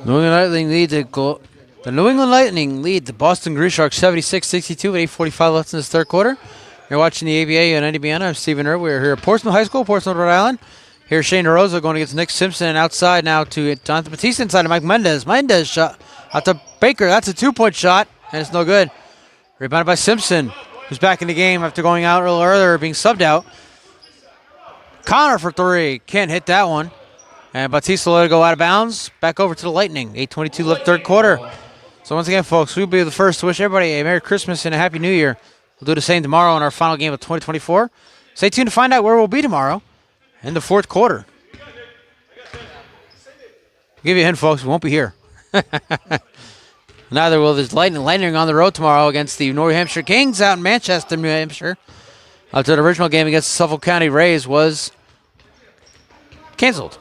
A: New England Lightning lead the New England Lightning lead the Boston Green Sharks 76-62 with 8:45 left in this third quarter. You're watching the ABA and NBN. I'm Stephen Earl. We're here at Portsmouth High School, Portsmouth, Rhode Island. Here's Shane DeRosa going against Nick Simpson. Outside now to Jonathan Batista inside to Mike Mendez. Mendez shot out to Baker. That's a 2-point shot, and it's no good. Rebounded by Simpson, who's back in the game after going out a little earlier, being subbed out. Connor for three. Can't hit that one. And Batista let it go out of bounds. Back over to the Lightning. 8:22 left third quarter. So once again, folks, we'll be the first to wish everybody a Merry Christmas and a Happy New Year. We'll do the same tomorrow in our final game of 2024. Stay tuned to find out where we'll be tomorrow in the fourth quarter. I'll give you a hint, folks. We won't be here. Neither will this Lightning on the road tomorrow against the New Hampshire Kings out in Manchester, New Hampshire. After the original game against the Suffolk County Rays was canceled.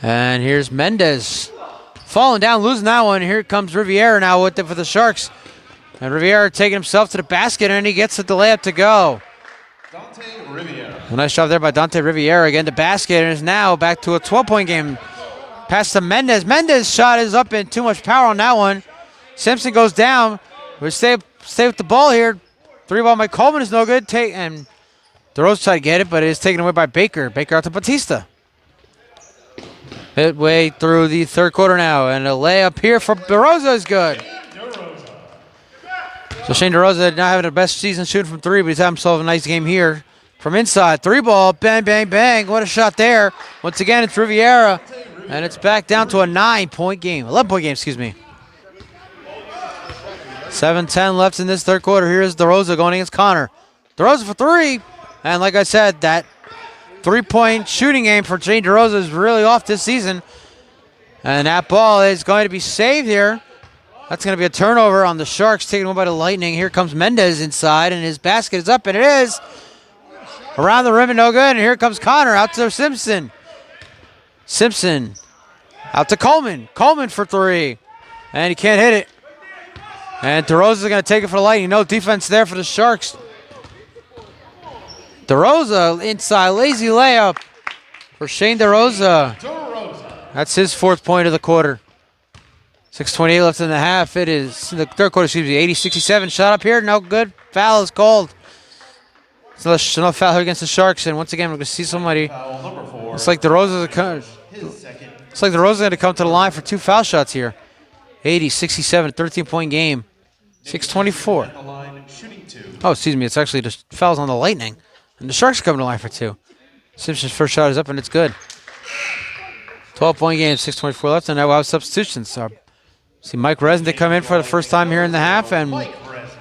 A: And here's Mendez. Falling down, losing that one. Here comes Riviera now with it for the Sharks. And Riviera taking himself to the basket, and he gets the layup to go.
C: Dante Riviera.
A: A nice job there by Dante Riviera. Again, the basket, and is now back to a 12-point game. Pass to Mendez. Mendez shot is up and too much power on that one. Simpson goes down. We stay with the ball here. 3-ball by Coleman is no good. And DeRosa tried to get it, but it is taken away by Baker. Baker out to Batista. Midway through the third quarter now, and a layup here for DeRosa is good. So Shane DeRosa not having the best season shooting from three, but he's having himself a nice game here. From inside, 3-ball, bang, bang, bang. What a shot there. Once again, it's Riviera, and it's back down to a 11-point game, excuse me. 7:10 left in this third quarter. Here's DeRosa going against Connor. DeRosa for three, and like I said, that 3-point shooting game for Shane DeRosa is really off this season. And that ball is going to be saved here. That's going to be a turnover on the Sharks, taken away by the Lightning. Here comes Mendez inside, and his basket is up, and it is. Around the rim and no good, and here comes Connor out to Simpson. Simpson out to Coleman. Coleman for three, and he can't hit it. And DeRosa's going to take it for the Lightning. No defense there for the Sharks. DeRosa inside, lazy layup for Shane DeRosa. That's his fourth point of the quarter. 6:28 left in the half. It is the third quarter, 80-67. Shot up here, no good. Foul is called. So no foul here against the Sharks, and once again we're going to see somebody. It's like DeRosa's going to come to the line for two foul shots here. 80-67, 13-point game. 6:24. Oh, excuse me. It's actually the fouls on the Lightning. And the Sharks coming to line for two. Simpson's first shot is up, and it's good. 12-point game, 6:24 left, and now we'll have substitutions. So, see Mike Resnick come in for the first time here in the half, and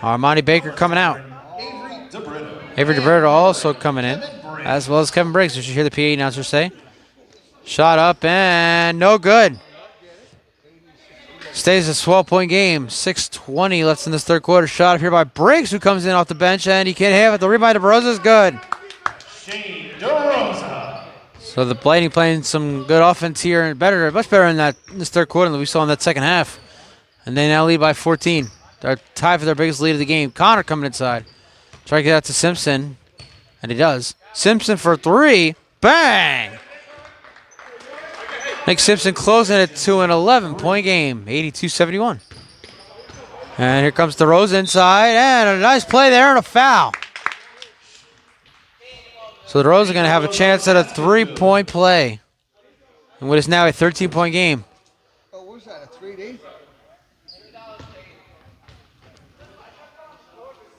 A: Armani Baker coming out. Avery DeBrito also coming in, as well as Kevin Briggs, which you hear the PA announcer say. Shot up, and no good. Stays a 12-point game. 6:20 left in this third quarter. Shot up here by Briggs, who comes in off the bench, and he can't have it. The rebound to DeRosa is good.
C: Shane DeRosa.
A: So the Lightning playing some good offense here, and much better in this third quarter than we saw in that second half. And they now lead by 14. They're tied for their biggest lead of the game. Connor coming inside. Try to get out to Simpson. And he does. Simpson for 3. Bang! Nick Simpson closing it to an 11-point game. 82-71. And here comes DeRosa inside. And a nice play there and a foul. So DeRosa going to have a chance at a 3-point play. And what is now a 13-point game.
B: Oh, what was that, a 3D?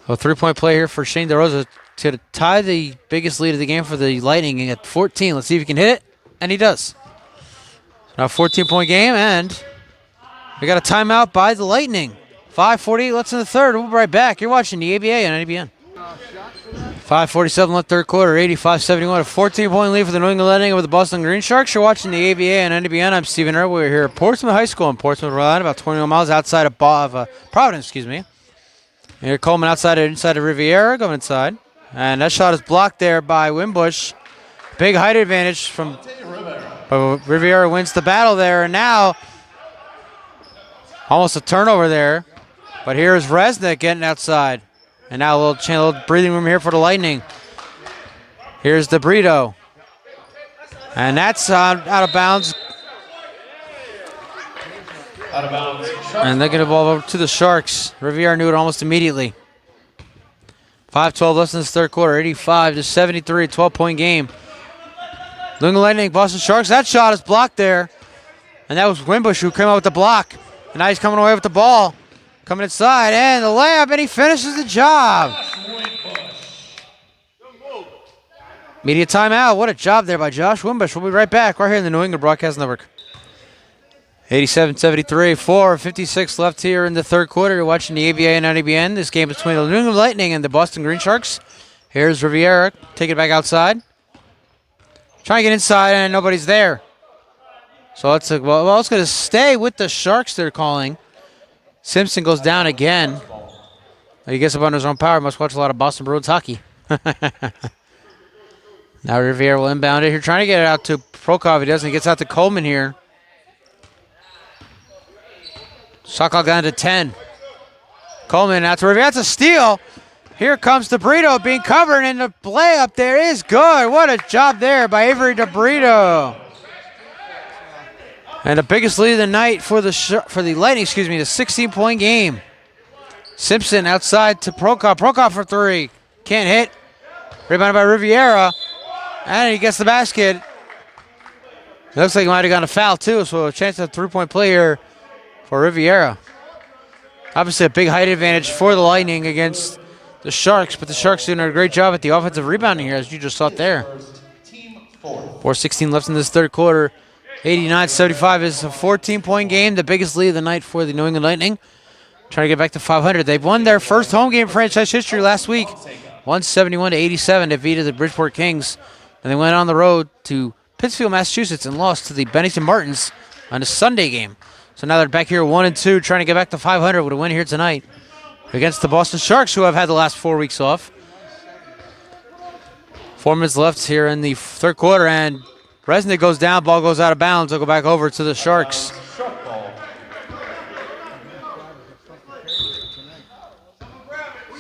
A: A 3-point play here for Shane DeRosa to tie the biggest lead of the game for the Lightning at 14. Let's see if he can hit it. And he does. Now a 14-point game, and we got a timeout by the Lightning. 5:48 left in the third. We'll be right back. You're watching the ABA on NBN. 5:47 left third quarter, 85-71. A 14-point lead for the New England Lightning over the Boston Green Sharks. You're watching the ABA on NBN. I'm Stephen Earl. We're here at Portsmouth High School in Portsmouth, Rhode Island, about 21 miles outside of Providence, excuse me. Here Coleman inside of Riviera, going inside. And that shot is blocked there by Wimbush. Big height advantage from Riviera wins the battle there. And now almost a turnover there. But here's Resnick getting outside. And now a little breathing room here for the Lightning. Here's DeBrito. And that's out of bounds.
C: Out of bounds.
A: And they're going to ball over to the Sharks. Riviera knew it almost immediately. 5:12 left in this third quarter. 85-73, 12-point game. New England Lightning, Boston Sharks. That shot is blocked there. And that was Wimbush who came out with the block. And now he's coming away with the ball. Coming inside, and the layup, and he finishes the job. Media timeout. What a job there by Josh Wimbush. We'll be right back right here in the New England Broadcast Network. 87-73, 4:56 left here in the third quarter. You're watching the ABA and NBN. This game between the New England Lightning and the Boston Green Sharks. Here's Riviera. Take it back outside. Trying to get inside, and nobody's there. So it's it's going to stay with the Sharks, they're calling. Simpson goes down again. He gets up on his own power. Must watch a lot of Boston Bruins hockey. Now Riviera will inbound it here. Trying to get it out to Prokop. He doesn't. He gets out to Coleman here. Shot clock down to 10. Coleman out to Riviera. That's a steal. Here comes DeBrito being covered, and the play up there is good. What a job there by Avery DeBrito. And the biggest lead of the night for the Lightning, the 16-point game. Simpson outside to Prokop. Prokop for 3. Can't hit. Rebounded by Riviera. And he gets the basket. It looks like he might have gotten a foul too, so a chance at a 3-point play here for Riviera. Obviously a big height advantage for the Lightning against the Sharks, but the Sharks doing a great job at the offensive rebounding here, as you just saw there. 4:16 left in this third quarter. 89-75 is a 14-point game, the biggest lead of the night for the New England Lightning. Trying to get back to 500. They've won their first home game in franchise history last week. 171-87 defeated the Bridgeport Kings. And they went on the road to Pittsfield, Massachusetts, and lost to the Bennington Martins on a Sunday game. So now they're back here 1-2, trying to get back to 500 with a win here tonight against the Boston Sharks, who have had the last 4 weeks off. 4 minutes left here in the third quarter, and Resnick goes down, ball goes out of bounds. They'll go back over to the Sharks.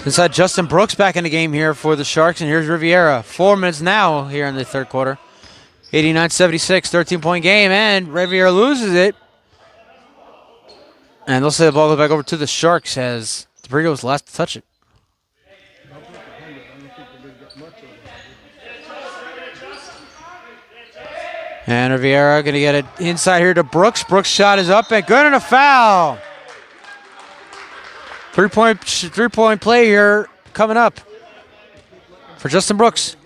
A: Inside Justin Brooks back in the game here for the Sharks, and here's Riviera. 4 minutes now here in the third quarter. 89-76, 13-point game, and Riviera loses it. And they'll say the ball goes back over to the Sharks as DeBrito was the last to touch it. And Riviera going to get it inside here to Brooks. Brooks' shot is up and good, and a foul. Three-point play here coming up for Justin Brooks.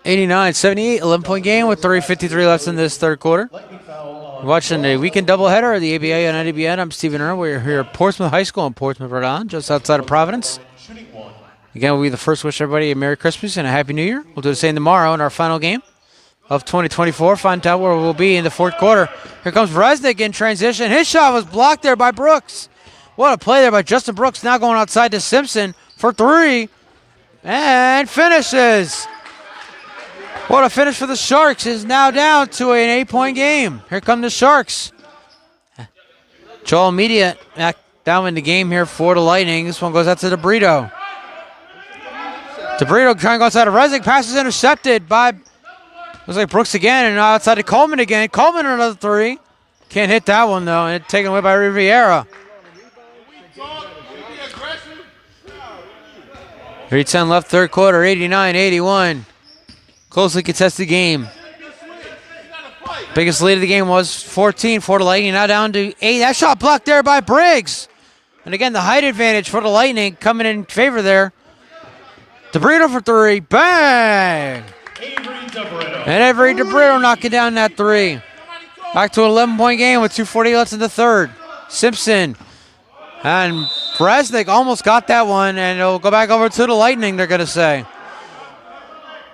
A: 89-78, 11-point game with 3:53 left in this third quarter. Watching the weekend doubleheader of the ABA and NBN. I'm Stephen Earl. We're here at Portsmouth High School in Portsmouth, Rhode Island, just outside of Providence. Again, we'll be the first to wish everybody a Merry Christmas and a Happy New Year. We'll do the same tomorrow in our final game of 2024. Find out where we'll be in the fourth quarter. Here comes Resnick in transition. His shot was blocked there by Brooks. What a play there by Justin Brooks. Now going outside to Simpson for 3. And finishes. What a finish for the Sharks. Is now down to an 8-point game. Here come the Sharks. Joel Media back down in the game here for the Lightning. This one goes out to DeBrito. DeBrito trying to go outside of Resnick. Pass is intercepted by, looks like Brooks again, and now outside of Coleman again. Coleman another three. Can't hit that one though, and it's taken away by Riviera. 3:10 left, third quarter, 89-81. Closely contested game. Biggest lead of the game was 14 for the Lightning, now down to 8. That shot blocked there by Briggs. And again, the height advantage for the Lightning coming in favor there. DeBrito for three, bang! And Avery DeBrito knocking down that three. Back to an 11-point game with 2:40 left in the third. Simpson and Resnick almost got that one, and it'll go back over to the Lightning, they're going to say.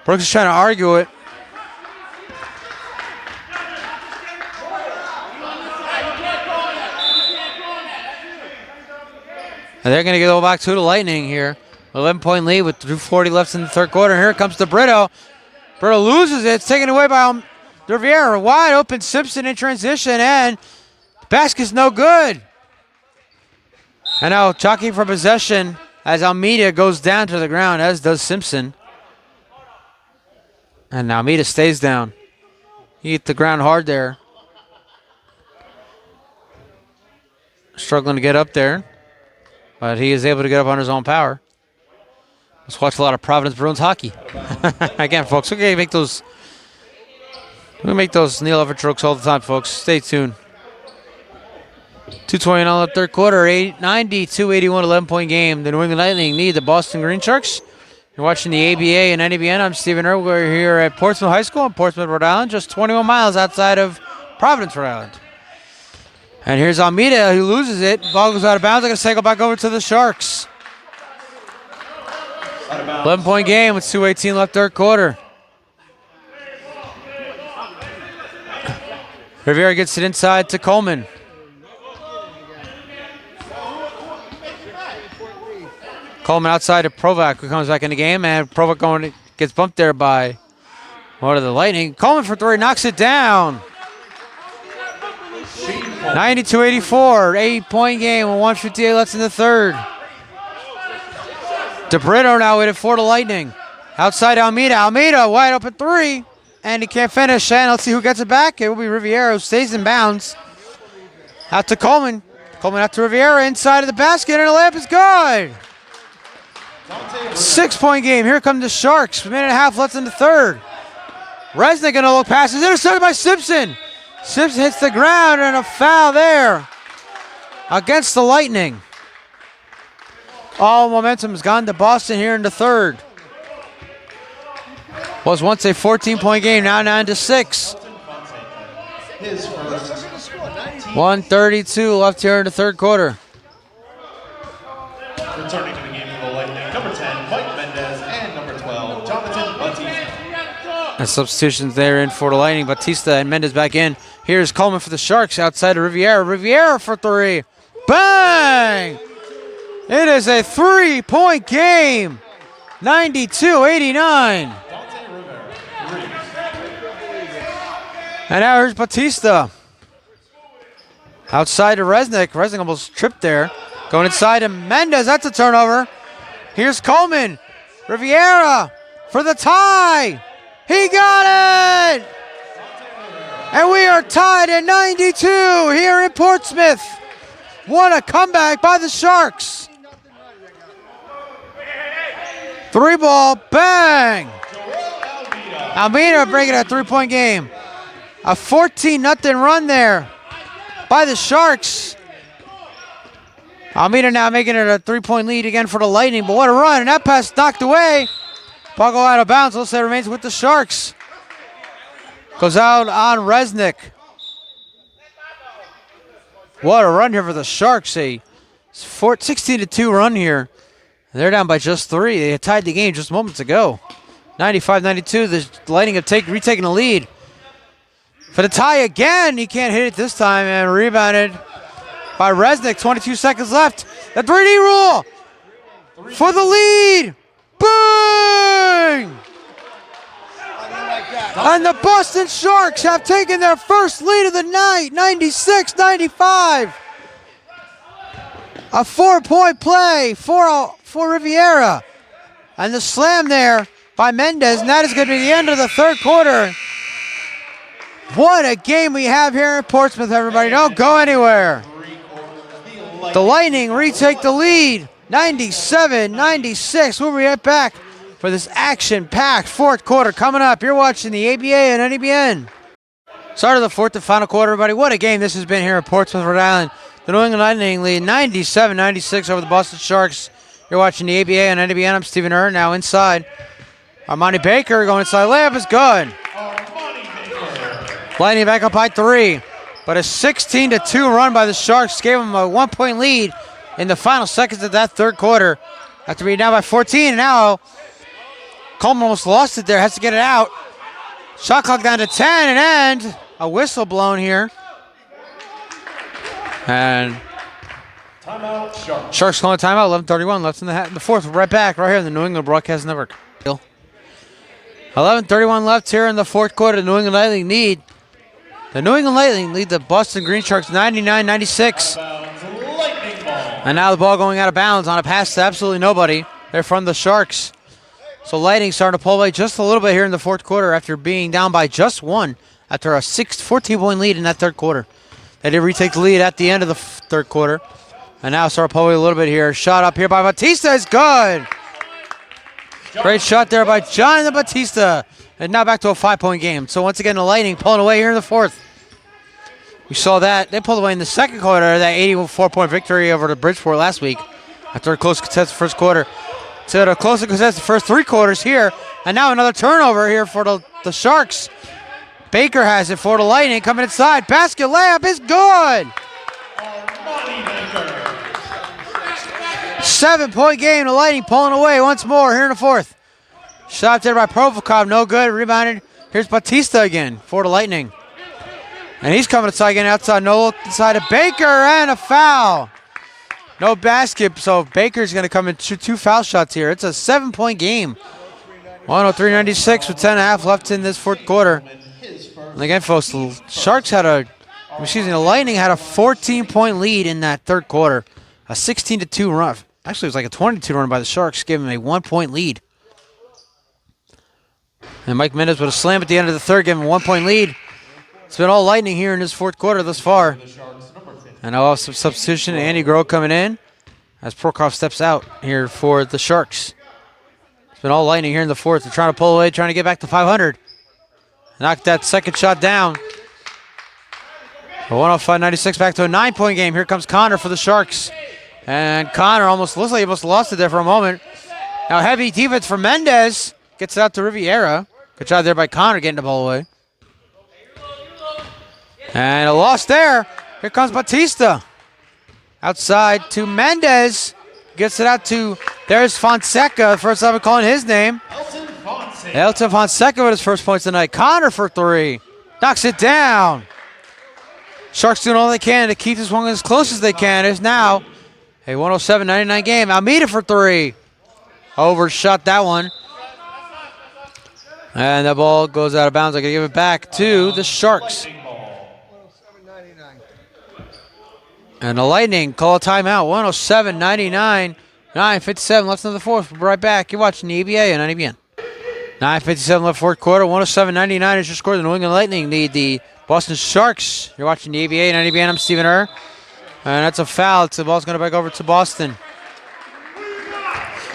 A: Brooks is trying to argue it. And they're going to go back to the Lightning here. 11-point lead with 2:40 left in the third quarter. And here comes DeBrito. DeBrito loses it. It's taken away by Riviera. Wide open Simpson in transition, and the basket's no good. And now jockeying for possession as Almeida goes down to the ground, as does Simpson. And now Almeida stays down. He hit the ground hard there. Struggling to get up there, but he is able to get up on his own power. Let's watch a lot of Providence Bruins hockey. Again, folks, we make those Neil Everett jokes all the time, folks. Stay tuned. 2:20 on the third quarter, 92-81, 11-point game. The New England Lightning need the Boston Green Sharks. You're watching the ABA and NABN. I'm Stephen Earl. We're here at Portsmouth High School in Portsmouth, Rhode Island, just 21 miles outside of Providence, Rhode Island. And here's Almeida, who loses it. Ball goes out of bounds. I'm going to cycle back over to the Sharks. 11-point game with 2:18 left, third quarter. Riviera gets it inside to Coleman. Coleman outside of Provac, who comes back in the game, and Provac gets bumped there by one of the Lightning. Coleman for three, knocks it down. 92-84, 8-point game with 1:58 left in the third. DeBrito now with it for the Lightning. Outside Almeida. Almeida, wide open three, and he can't finish. And let's see who gets it back. It will be Riviera, who stays in bounds. Out to Coleman. Coleman out to Riviera, inside of the basket, and the layup is good. 6-point game. Here come the Sharks. A minute and a half left in the third. Resnick gonna look passes. Intercepted by Simpson. Simpson hits the ground, and a foul there against the Lightning. All momentum has gone to Boston here in the third. Was once a 14-point game, now 9-6. 1:32 left here in the third quarter.
C: Returning to the game for the Lightning, number 10, Mike Mendez, and number 12, Jonathan Batista.
A: And substitutions there in for the Lightning. Batista and Mendez back in. Here's Coleman for the Sharks outside of Riviera. Riviera for three. Bang! It is a 3-point game. 92-89. And now here's Batista. Outside to Resnick. Resnick almost tripped there. Going inside to Mendez. That's a turnover. Here's Coleman. Riviera for the tie. He got it! And we are tied at 92 here in Portsmouth. What a comeback by the Sharks. 3-ball, bang! Almeida breaking a 3-point game. A 14-0 run there by the Sharks. Almeida now making it a 3-point lead again for the Lightning, but what a run, and that pass knocked away. Ball go out of bounds, looks like it remains with the Sharks. Goes out on Resnick. What a run here for the Sharks, a 16-2 run here. They're down by just 3. They had tied the game just moments ago. 95-92, the Lightning have retaken the lead. For the tie again, he can't hit it this time, and rebounded by Resnick. 22 seconds left. The 3D rule for the lead. Bang! And the Boston Sharks have taken their first lead of the night, 96-95. A 4-point play for Riviera. And the slam there by Mendez, and that is going to be the end of the third quarter. What a game we have here in Portsmouth, everybody. Don't go anywhere. The Lightning retake the lead, 97-96. We'll be right back for this action-packed fourth quarter coming up. You're watching the ABA and NEBN. Start of the fourth and final quarter, everybody. What a game this has been here in Portsmouth, Rhode Island. The New England Lightning lead 97-96 over the Boston Sharks. You're watching the ABA and NEBN. I'm Stephen Earn. Now inside, Armani Baker going inside. Layup is good. Lightning back up by 3. But a 16-2 run by the Sharks gave them a 1-point lead in the final seconds of that third quarter. After being down by 14, and now Coleman almost lost it there. Has to get it out. Shot clock down to 10, and a whistle blown here. And
C: Timeout, Sharks.
A: Sharks calling timeout. 11:31 left in the fourth. Right back right here in the New England Broadcast Network. 11:31 left here in the fourth quarter. The New England Lightning lead the Boston Green Sharks 99-96. And now the ball going out of bounds on a pass to absolutely nobody. They're from the Sharks. So Lightning starting to pull away just a little bit here in the fourth quarter after being down by just 1 after a 14-point lead in that third quarter. They did retake the lead at the end of the third quarter. And now start to pull away a little bit here. Shot up here by Batista is good. Great shot there by Johnny Batista. And now back to a 5-point game. So once again, the Lightning pulling away here in the fourth. We saw that. They pulled away in the second quarter, that 84-point victory over the Bridgeport last week after a close contested first quarter. To the close contested first 3 quarters here. And now another turnover here for the Sharks. Baker has it for the Lightning coming inside. Basket layup is good. 7-point game. The Lightning pulling away once more here in the fourth. Shot there by Provolkov, no good. Rebounded. Here's Batista again for the Lightning. And he's coming inside again outside. No look inside of Baker and a foul. No basket, so Baker's going to come in 2 foul shots here. It's a 7-point game. 103-96 with 10.5 left in this fourth quarter. And again, folks, the Lightning had a 14-point lead in that third quarter. A 16-2 run. Actually, it was like a 22 run by the Sharks, giving them a 1-point lead. And Mike Mendez with a slam at the end of the third, giving him a 1-point lead. It's been all Lightning here in this fourth quarter thus far. And now have some substitution. Andy Groh coming in as Prokhorov steps out here for the Sharks. It's been all Lightning here in the fourth. They're trying to pull away, trying to get back to 500. Knocked that second shot down. 105-96 back to a 9-point game. Here comes Connor for the Sharks. And Connor looks like he almost lost it there for a moment. Now heavy defense for Mendez. Gets it out to Riviera. Good job there by Connor getting the ball away. And a loss there. Here comes Batista. Outside to Mendez. Gets it out to, there's Fonseca. First time I'm calling his name. Elton Fonseca with his first points tonight. Connor for 3. Knocks it down. Sharks doing all they can to keep this one as close as they can. It's now a 107-99 game. Almeida for 3. Overshot that one. And the ball goes out of bounds. I got to give it back to the Sharks.
B: 107-99.
A: And the Lightning call a timeout. 107-99. 9:57 left in the fourth. We'll be right back. You're watching the ABA and NEBN. 9:57 left fourth quarter. 107-99 is your score. The New England Lightning lead the Boston Sharks. You're watching the ABA and NEBN. I'm Stephen Earn. And that's a foul. The ball's going to back over to Boston.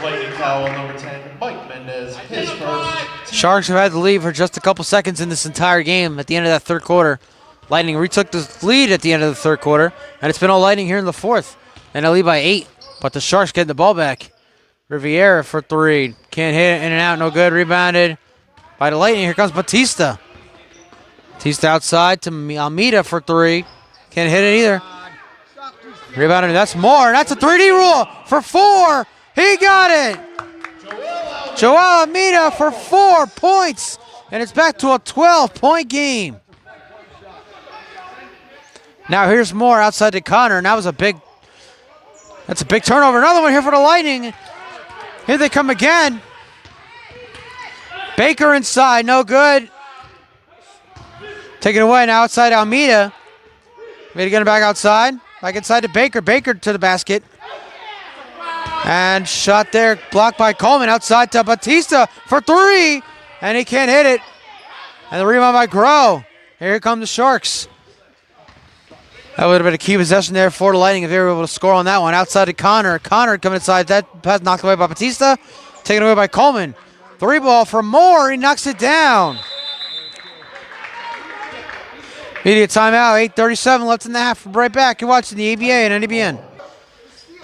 C: Lightning foul number 10, Mike Mendez, his first.
A: Sharks have had to leave for just a couple seconds in this entire game at the end of that third quarter. Lightning retook the lead at the end of the third quarter, and it's been all Lightning here in the fourth. And they lead by 8, but the Sharks getting the ball back. Riviera for 3. Can't hit it, in and out, no good. Rebounded by the Lightning. Here comes Batista. Batista outside to Almeida for 3. Can't hit it either. Rebounded, that's more. That's a 3D rule for 4. He got it. Joel Almeida for 4 points. And it's back to a 12-point game. Now here's more outside to Connor. And that's a big turnover. Another one here for the Lightning. Here they come again. Baker inside, no good. Taken away now outside Almeida. Almeida getting back outside. Back inside to Baker. Baker to the basket. And shot there, blocked by Coleman, outside to Batista for three, and he can't hit it. And the rebound by Groh. Here come the Sharks. That would have been a key possession there for the Lightning if they were able to score on that one. Outside to Connor. Connor coming inside. That pass knocked away by Batista. Taken away by Coleman. Three ball for Moore. He knocks it down. Immediate timeout. 8:37 left in the half. We'll be right back. You're watching the ABA and NBN.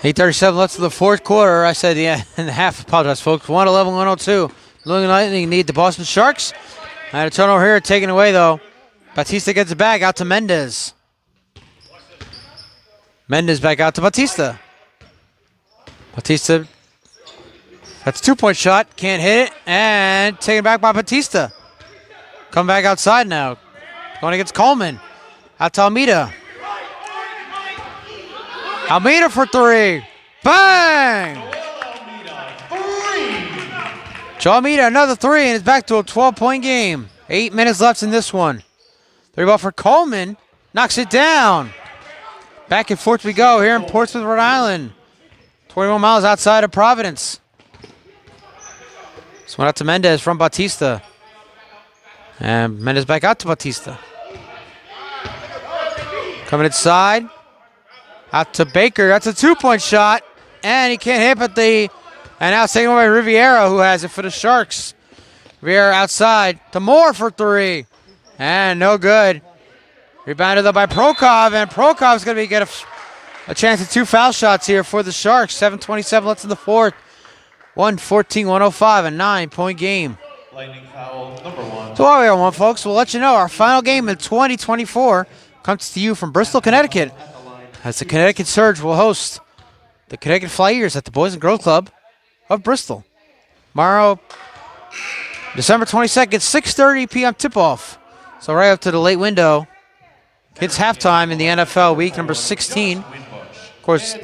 A: 8:37 left in the fourth quarter. I said in the half. Apologize, folks. 111-102. New England Lightning need the Boston Sharks. And a turnover here. Taken away, though. Batista gets it back out to Mendez. Mendez back out to Batista. Batista. That's a 2-point shot. Can't hit it. And taken back by Batista. Come back outside now. Going against Coleman. Out to Almeida. Almeida for three. Bang! Joe Almeida, another three, and it's back to a 12-point game. 8 minutes left in this one. Three ball for Coleman. Knocks it down. Back and forth we go here in Portsmouth, Rhode Island. 21 miles outside of Providence. This one out to Mendez from Batista. And Mendez back out to Batista. Coming inside. Out to Baker. That's a 2-point shot. And he can't hit but the... And now it's taken away by Riviera, who has it for the Sharks. Riviera outside to Moore for three. And no good. Rebounded up by Prokov, and Prokov's going to get a chance at 2 foul shots here for the Sharks. 7:27 left in the fourth. 114-105, a 9-point game.
C: Lightning foul number 1.
A: So while we're on one, folks, we'll let you know our final game in 2024 comes to you from Bristol, Connecticut, as the Connecticut Surge will host the Connecticut Flyers at the Boys and Girls Club of Bristol. Tomorrow, December 22nd, 6:30 p.m. tip-off. So right up to the late window. It's halftime in the NFL week number 16. Of course,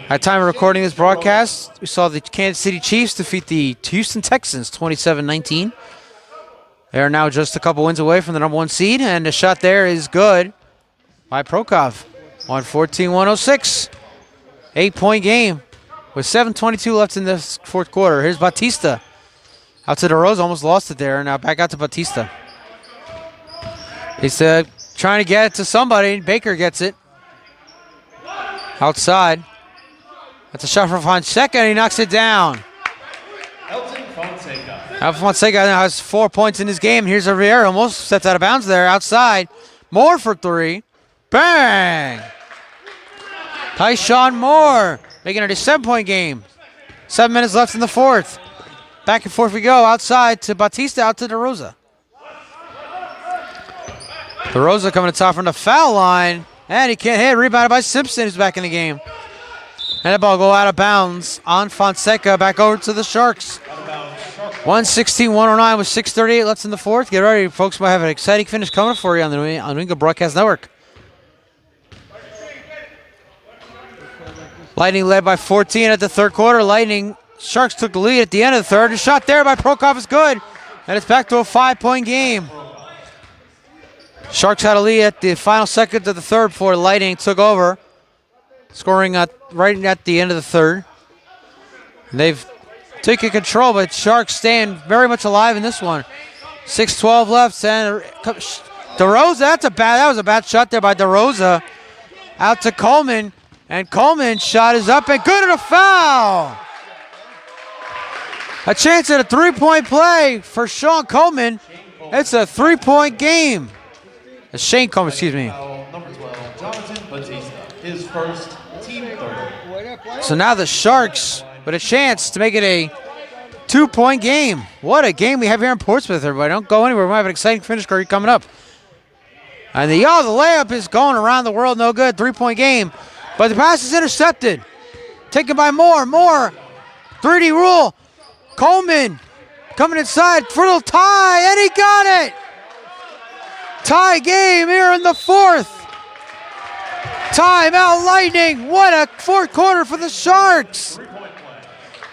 A: at time of recording this broadcast, we saw the Kansas City Chiefs defeat the Houston Texans 27-19. They are now just a couple wins away from the number 1 seed, and the shot there is good by Prokov. 114-106. 8-point game with 7:22 left in this fourth quarter. Here's Batista. Out to DeRosa, almost lost it there. Now back out to Batista. He's trying to get it to somebody. Baker gets it. Outside. That's a shot from Fonseca, and he knocks it down.
C: Elton Fonseca.
A: Elton Fonseca now has 4 points in this game. Here's Riviera, almost steps out of bounds there. Outside. Moore for three. Bang! Tyshawn Moore making it a 7-point game. 7 minutes left in the fourth. Back and forth we go. Outside to Batista, out to DeRosa. DeRosa coming to top from the foul line. And he can't hit. Rebounded by Simpson, who's back in the game. And that ball go out of bounds on Fonseca. Back over to the Sharks. 116-109 with 6:38 left in the fourth. Get ready, folks. We'll have an exciting finish coming for you on the New England Broadcast Network. Lightning led by 14 at the third quarter. Sharks took the lead at the end of the third. A shot there by Prokop is good. And it's back to a 5-point game. Sharks had a lead at the final seconds of the third before Lightning took over. Scoring right at the end of the third. And they've taken control, but Sharks staying very much alive in this one. 6:12 left. And DeRosa, that was a bad shot there by DeRosa. Out to Coleman. And Coleman's shot is up and good and a foul. A chance at a 3-point play for Sean Coleman. It's a 3-point game. Shane Coleman, excuse me.
C: Number 12, Jonathan Batista. His first team third.
A: So now the Sharks with a chance to make it a 2-point game. What a game we have here in Portsmouth, everybody. Don't go anywhere. We might have an exciting finish coming up. And the layup is going around the world. No good. 3-point game. But the pass is intercepted. Taken by Moore. Moore. 3D rule. Coleman coming inside for a little tie. And he got it. Tie game here in the fourth. Timeout Lightning. What a fourth quarter for the Sharks.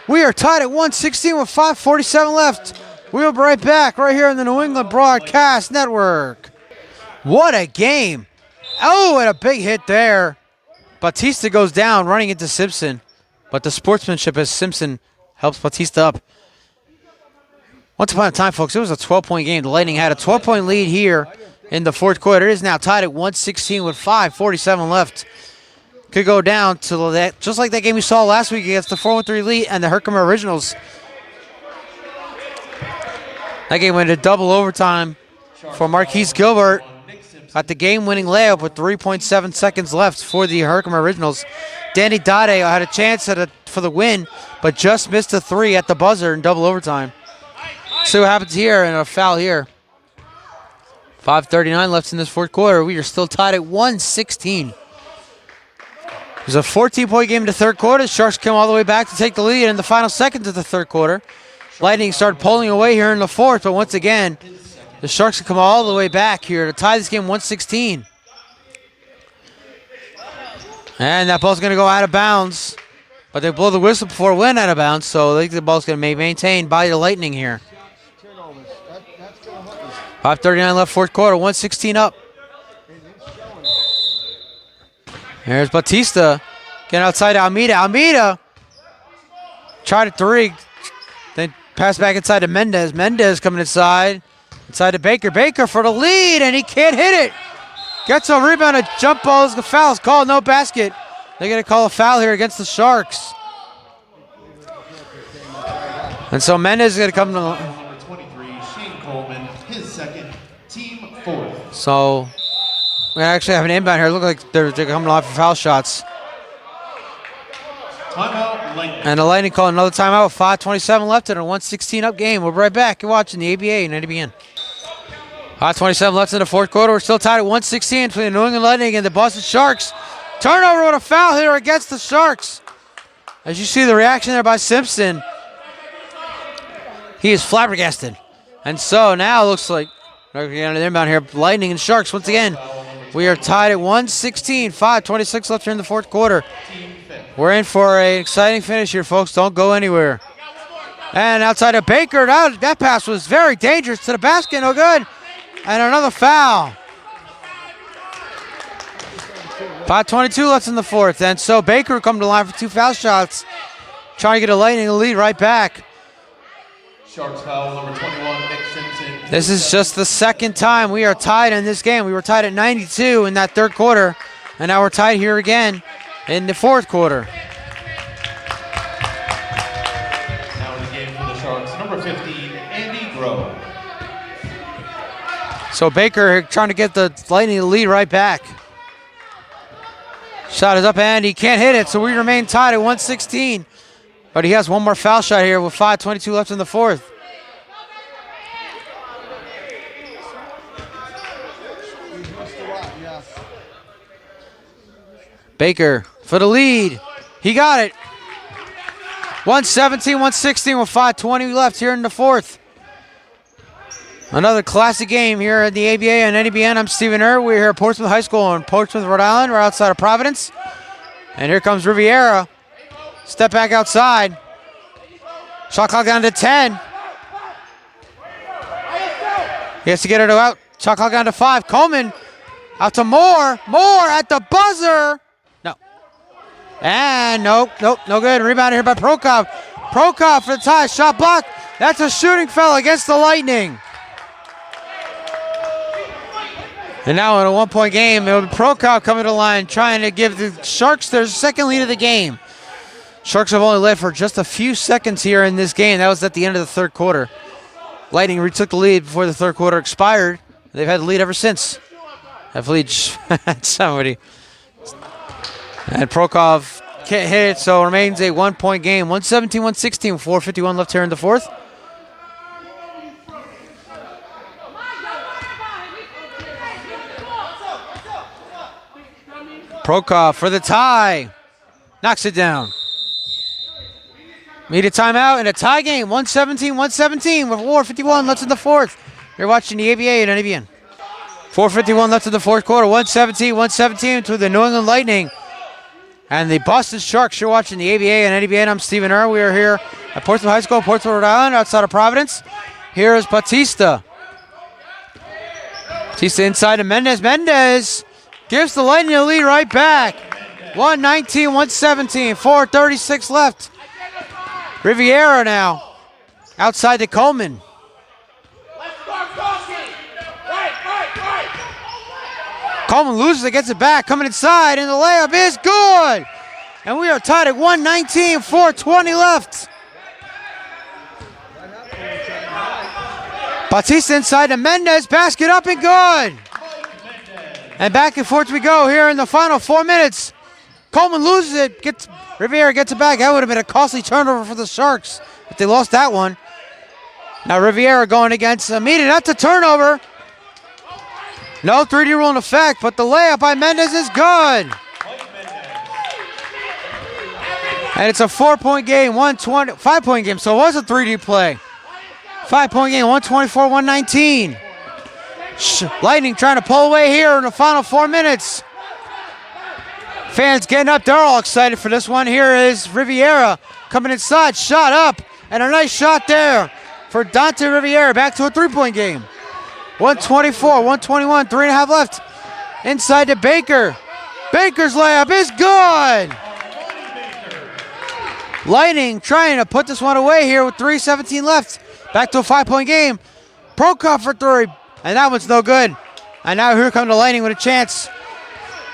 A: We are tied at 116 with 5:47 left. We'll be right back right here on the New England Broadcast Network. What a game. Oh, and a big hit there. Batista goes down running into Simpson. But the sportsmanship as Simpson helps Batista up. Once upon a time, folks, it was a 12-point game. The Lightning had a 12-point lead here in the fourth quarter. It is now tied at 116 with 5:47 left. Could go down to that, just like that game we saw last week against the 4-3 Elite and the Herkimer Originals. That game went to double overtime for Marquise Gilbert at the game-winning layup with 3.7 seconds left for the Herkimer Originals. Danny Dade had a chance for the win, but just missed a three at the buzzer in double overtime. See what happens here, and a foul here. 5:39 left in this fourth quarter. We are still tied at 116. It was a 14-point game in the third quarter. The Sharks come all the way back to take the lead in the final seconds of the third quarter. Lightning started pulling away here in the fourth, but once again, the Sharks come all the way back here to tie this game 116. And that ball's going to go out of bounds, but they blow the whistle before it went out of bounds, so I think the ball's going to be maintained by the Lightning here. 5:39 left, fourth quarter, 116 up. There's Batista getting outside Almeida. Almeida tried a three, then pass back inside to Mendez. Mendez coming inside to Baker. Baker for the lead, and he can't hit it. Gets a rebound, a jump ball, the foul is called, no basket. They're going to call a foul here against the Sharks. And so Mendez is going to come to
C: Number 23, Shane Coleman, his second, team fourth.
A: So we actually have an inbound here. Look like they're coming off for foul shots.
C: Timeout, Lightning.
A: And the Lightning call another timeout with 5:27 left in a 116 up game. We'll be right back. You're watching the ABA and NBN. 5:27 left in the fourth quarter. We're still tied at 116 between the New England Lightning and the Boston Sharks. Turnover with a foul here against the Sharks. As you see the reaction there by Simpson, he is flabbergasted. And so now it looks like we're getting an inbound here. Lightning and Sharks once again. We are tied at 116. 5:26 left here in the fourth quarter. We're in for an exciting finish here, folks. Don't go anywhere. And outside of Baker, that pass was very dangerous to the basket. No good. And another foul. 5:22 left in the fourth. And so Baker will come to the line for two foul shots. Trying to get a Lightning lead right back.
C: Sharks foul, number 21, Nick Simpson.
A: This is just the second time we are tied in this game. We were tied at 92 in that third quarter. And now we're tied here again in the fourth quarter.
C: Now in the game for the Sharks, number 15, Andy Grove.
A: So Baker trying to get the Lightning lead right back. Shot is up and he can't hit it, so we remain tied at 116. But he has one more foul shot here with 5:22 left in the fourth. Baker for the lead. He got it. 117, 116 with 5:20 left here in the fourth. Another classic game here at the ABA and NBN. I'm Stephen Err. We're here at Portsmouth High School in Portsmouth, Rhode Island. We're outside of Providence. And here comes Riviera. Step back outside. Shot clock down to 10. He has to get it out. Shot clock down to 5. Coleman out to Moore. Moore at the buzzer. No. And nope, no good. Rebound here by Prokop. Prokop for the tie. Shot blocked. That's a shooting foul against the Lightning. And now in a one-point game, it'll be Prokop coming to the line, trying to give the Sharks their second lead of the game. Sharks have only led for just a few seconds here in this game. That was at the end of the third quarter. Lightning retook the lead before the third quarter expired. They've had the lead ever since. That lead had somebody. And Prokop can't hit it, so it remains a one-point game. 117-116, 4:51 left here in the fourth. Prokop for the tie. Knocks it down. Need a timeout in a tie game. 117-117 with 4:51 left in the fourth. You're watching the ABA and NBN. 4:51 left in the fourth quarter. 117-117 to the New England Lightning and the Boston Sharks. You're watching the ABA and NBN. I'm Stephen Err. We are here at Portsmouth High School, Portsmouth, Rhode Island, outside of Providence. Here is Batista. Batista inside to Mendez. Mendez gives the Lightning a lead right back. 119, 117, 4:36 left. Riviera now outside to Coleman. Coleman loses it, gets it back, coming inside, and the layup is good. And we are tied at 119, 4:20 left. Bautista inside to Mendez, basket up and good. And back and forth we go here in the final 4 minutes. Coleman loses it, Riviera gets it back. That would have been a costly turnover for the Sharks if they lost that one. Now Riviera going against Amita, that's a turnover. No 3D rule in effect, but the layup by Mendez is good. And it's a 4-point game, 5-point game, so it was a 3D play. 5-point game, 124, 119. Lightning trying to pull away here in the final 4 minutes. Fans getting up, they're all excited for this one. Here is Riviera coming inside, shot up, and a nice shot there for Dante Riviera. Back to a 3-point game. 124, 121, 3.5 left. Inside to Baker. Baker's layup is good. Lightning trying to put this one away here with 3:17 left. Back to a 5-point game. Prokop for 3, and that one's no good. And now here come the Lightning with a chance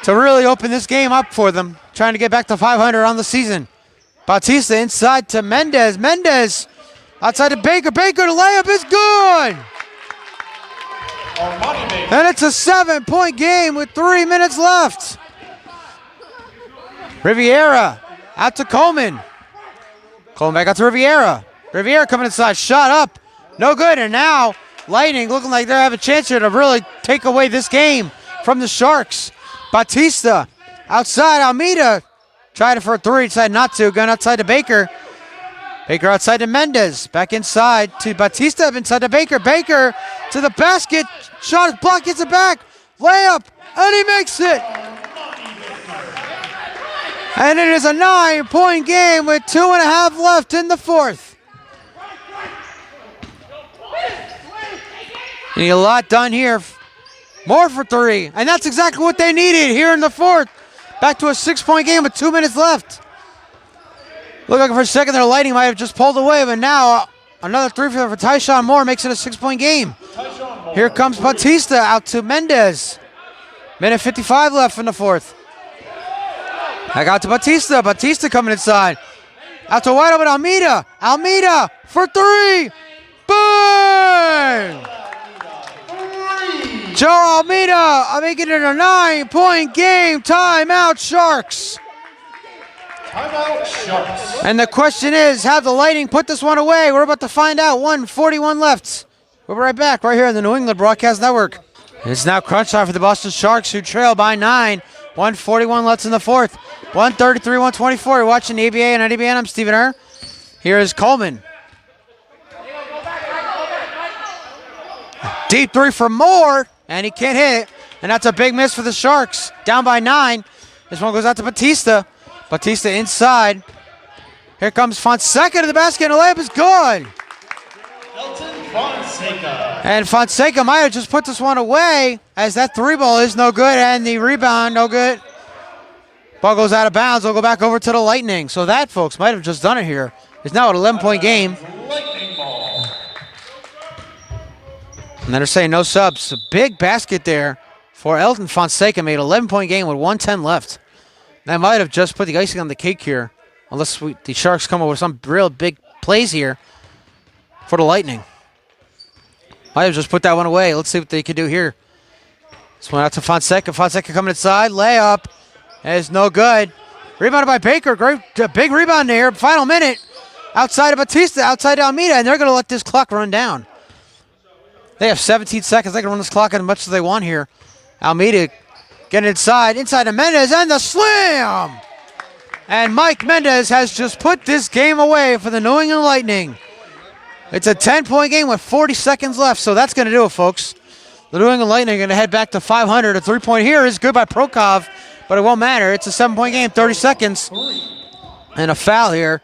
A: to really open this game up for them, trying to get back to 500 on the season. Bautista inside to Mendez. Mendez outside to Baker. Baker, the layup is good. And it's a 7-point game with 3 minutes left. Riviera out to Coleman. Coleman back out to Riviera. Riviera coming inside, shot up, no good. And now Lightning looking like they have a chance here to really take away this game from the Sharks. Bautista outside, Almeida tried it for a 3, decided not to, going outside to Baker. Baker outside to Mendez, back inside to Bautista, inside to Baker. Baker to the basket, shot is blocked, gets it back, layup, and he makes it. And it is a 9-point game with 2.5 left in the fourth. Need a lot done here. More for 3, and that's exactly what they needed here in the fourth. Back to a 6-point game with 2 minutes left. Looked like for a second their Lightning might have just pulled away, but now another 3 for Tyshawn Moore makes it a 6-point game. Here comes Bautista out to Mendez. Minute 55 left in the fourth. Back out to Bautista. Bautista coming inside. Out to wide open Almeida. Almeida for 3. Bang! Joe Almeida making it a 9-point game. Timeout Sharks.
C: Timeout Sharks.
A: And the question is, have the Lightning put this one away? We're about to find out. 1:41 left. We'll be right back right here on the New England Broadcast Network. It's now crunch time for the Boston Sharks, who trail by 9. 1:41 left in the fourth. 133, 124. You're watching the ABA and NBN. I'm Stephen Err. Here is Coleman. Deep 3 for Moore, and he can't hit it. And that's a big miss for the Sharks. Down by 9. This one goes out to Bautista. Bautista inside. Here comes Fonseca to the basket, and the layup is good.
C: Elton Fonseca.
A: And Fonseca might have just put this one away, as that 3 ball is no good, and the rebound no good. Ball goes out of bounds. We'll go back over to the Lightning. So that, folks, might have just done it here. It's now an 11-point game.
C: Lightning ball.
A: And then they're saying no subs. A big basket there for Elton Fonseca. Made 11-point game with 1:10 left. That might have just put the icing on the cake here, unless the Sharks come up with some real big plays here for the Lightning. Might have just put that one away. Let's see what they can do here. This one out to Fonseca. Fonseca coming inside. Layup. Is no good. Rebounded by Baker. Great, big rebound there. Final minute. Outside of Bautista. Outside of Almeida. And they're going to let this clock run down. They have 17 seconds. They can run this clock as much as they want here. Almeida getting inside to Mendez, and the slam! And Mike Mendez has just put this game away for the New England Lightning. It's a 10-point game with 40 seconds left, so that's going to do it, folks. The New England Lightning are going to head back to 500. A 3-point here is good by Prokop, but it won't matter. It's a 7-point game, 30 seconds. And a foul here.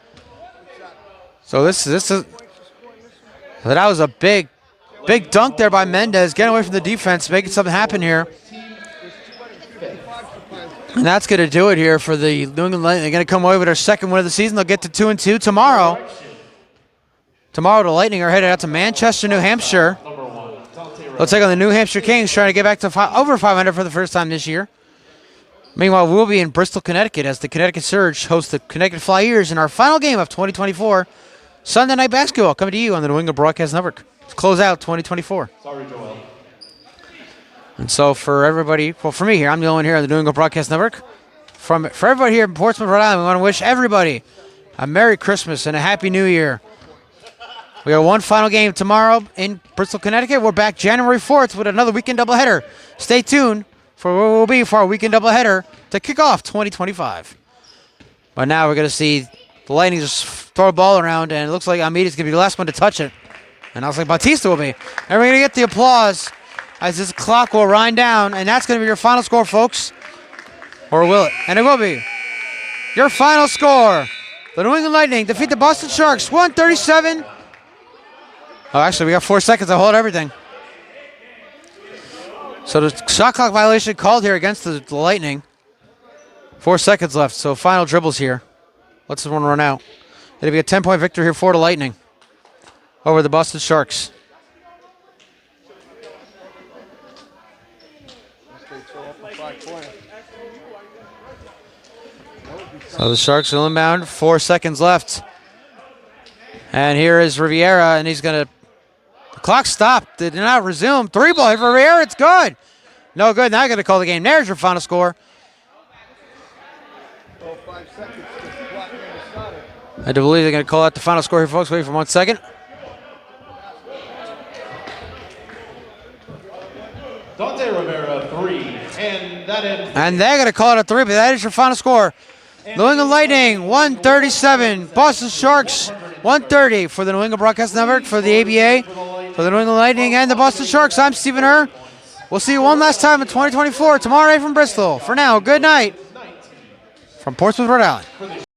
A: So this is... So that was a big dunk there by Mendez, getting away from the defense, making something happen here. And that's going to do it here for the New England Lightning. They're going to come away with their second win of the season. They'll get to 2-2 tomorrow. Tomorrow, the Lightning are headed out to Manchester, New Hampshire. They'll take on the New Hampshire Kings, trying to get back to over 500 for the first time this year. Meanwhile, we'll be in Bristol, Connecticut as the Connecticut Surge host the Connecticut Flyers in our final game of 2024. Sunday Night Basketball coming to you on the New England Broadcast Network to close out 2024.
C: Sorry, Joel.
A: And so for everybody, well, for me here, I'm the only one here on the New England Broadcast Network. For everybody here in Portsmouth, Rhode Island, we want to wish everybody a Merry Christmas and a Happy New Year. We got one final game tomorrow in Bristol, Connecticut. We're back January 4th with another weekend doubleheader. Stay tuned for where we'll be for our weekend doubleheader to kick off 2025. But now we're going to see the Lightning just throw a ball around, and it looks like Almeida's going to be the last one to touch it. And I was like, Bautista will be. And we're going to get the applause as this clock will wind down, and that's going to be your final score, folks. Or will it? And it will be. Your final score. The New England Lightning defeat the Boston Sharks 137. Oh, actually, we got 4 seconds to hold everything. So the shot clock violation called here against the Lightning. 4 seconds left, so final dribbles here. Let's this one run out. It'll be a 10-point victory here for the Lightning over the Boston Sharks. So the Sharks are inbound. 4 seconds left. And here is Riviera, and he's going to... The clock stopped. Did not resume. 3-ball here for Riviera. It's good. No good. Now I got to call the game. There's your final score.
B: 5 seconds. The clock never started.
A: I do believe they're going to call out the final score here, folks. Wait for 1 second.
C: Dante Rivera, 3. And that ends.
A: And they're going to call it a 3, but that is your final score. New England Lightning, 137. Boston Sharks, 130. For the New England Broadcast Network, for the ABA, for the New England Lightning and the Boston Sharks, I'm Stephen Herr. We'll see you one last time in 2024, tomorrow night from Bristol. For now, good night from Portsmouth, Rhode Island.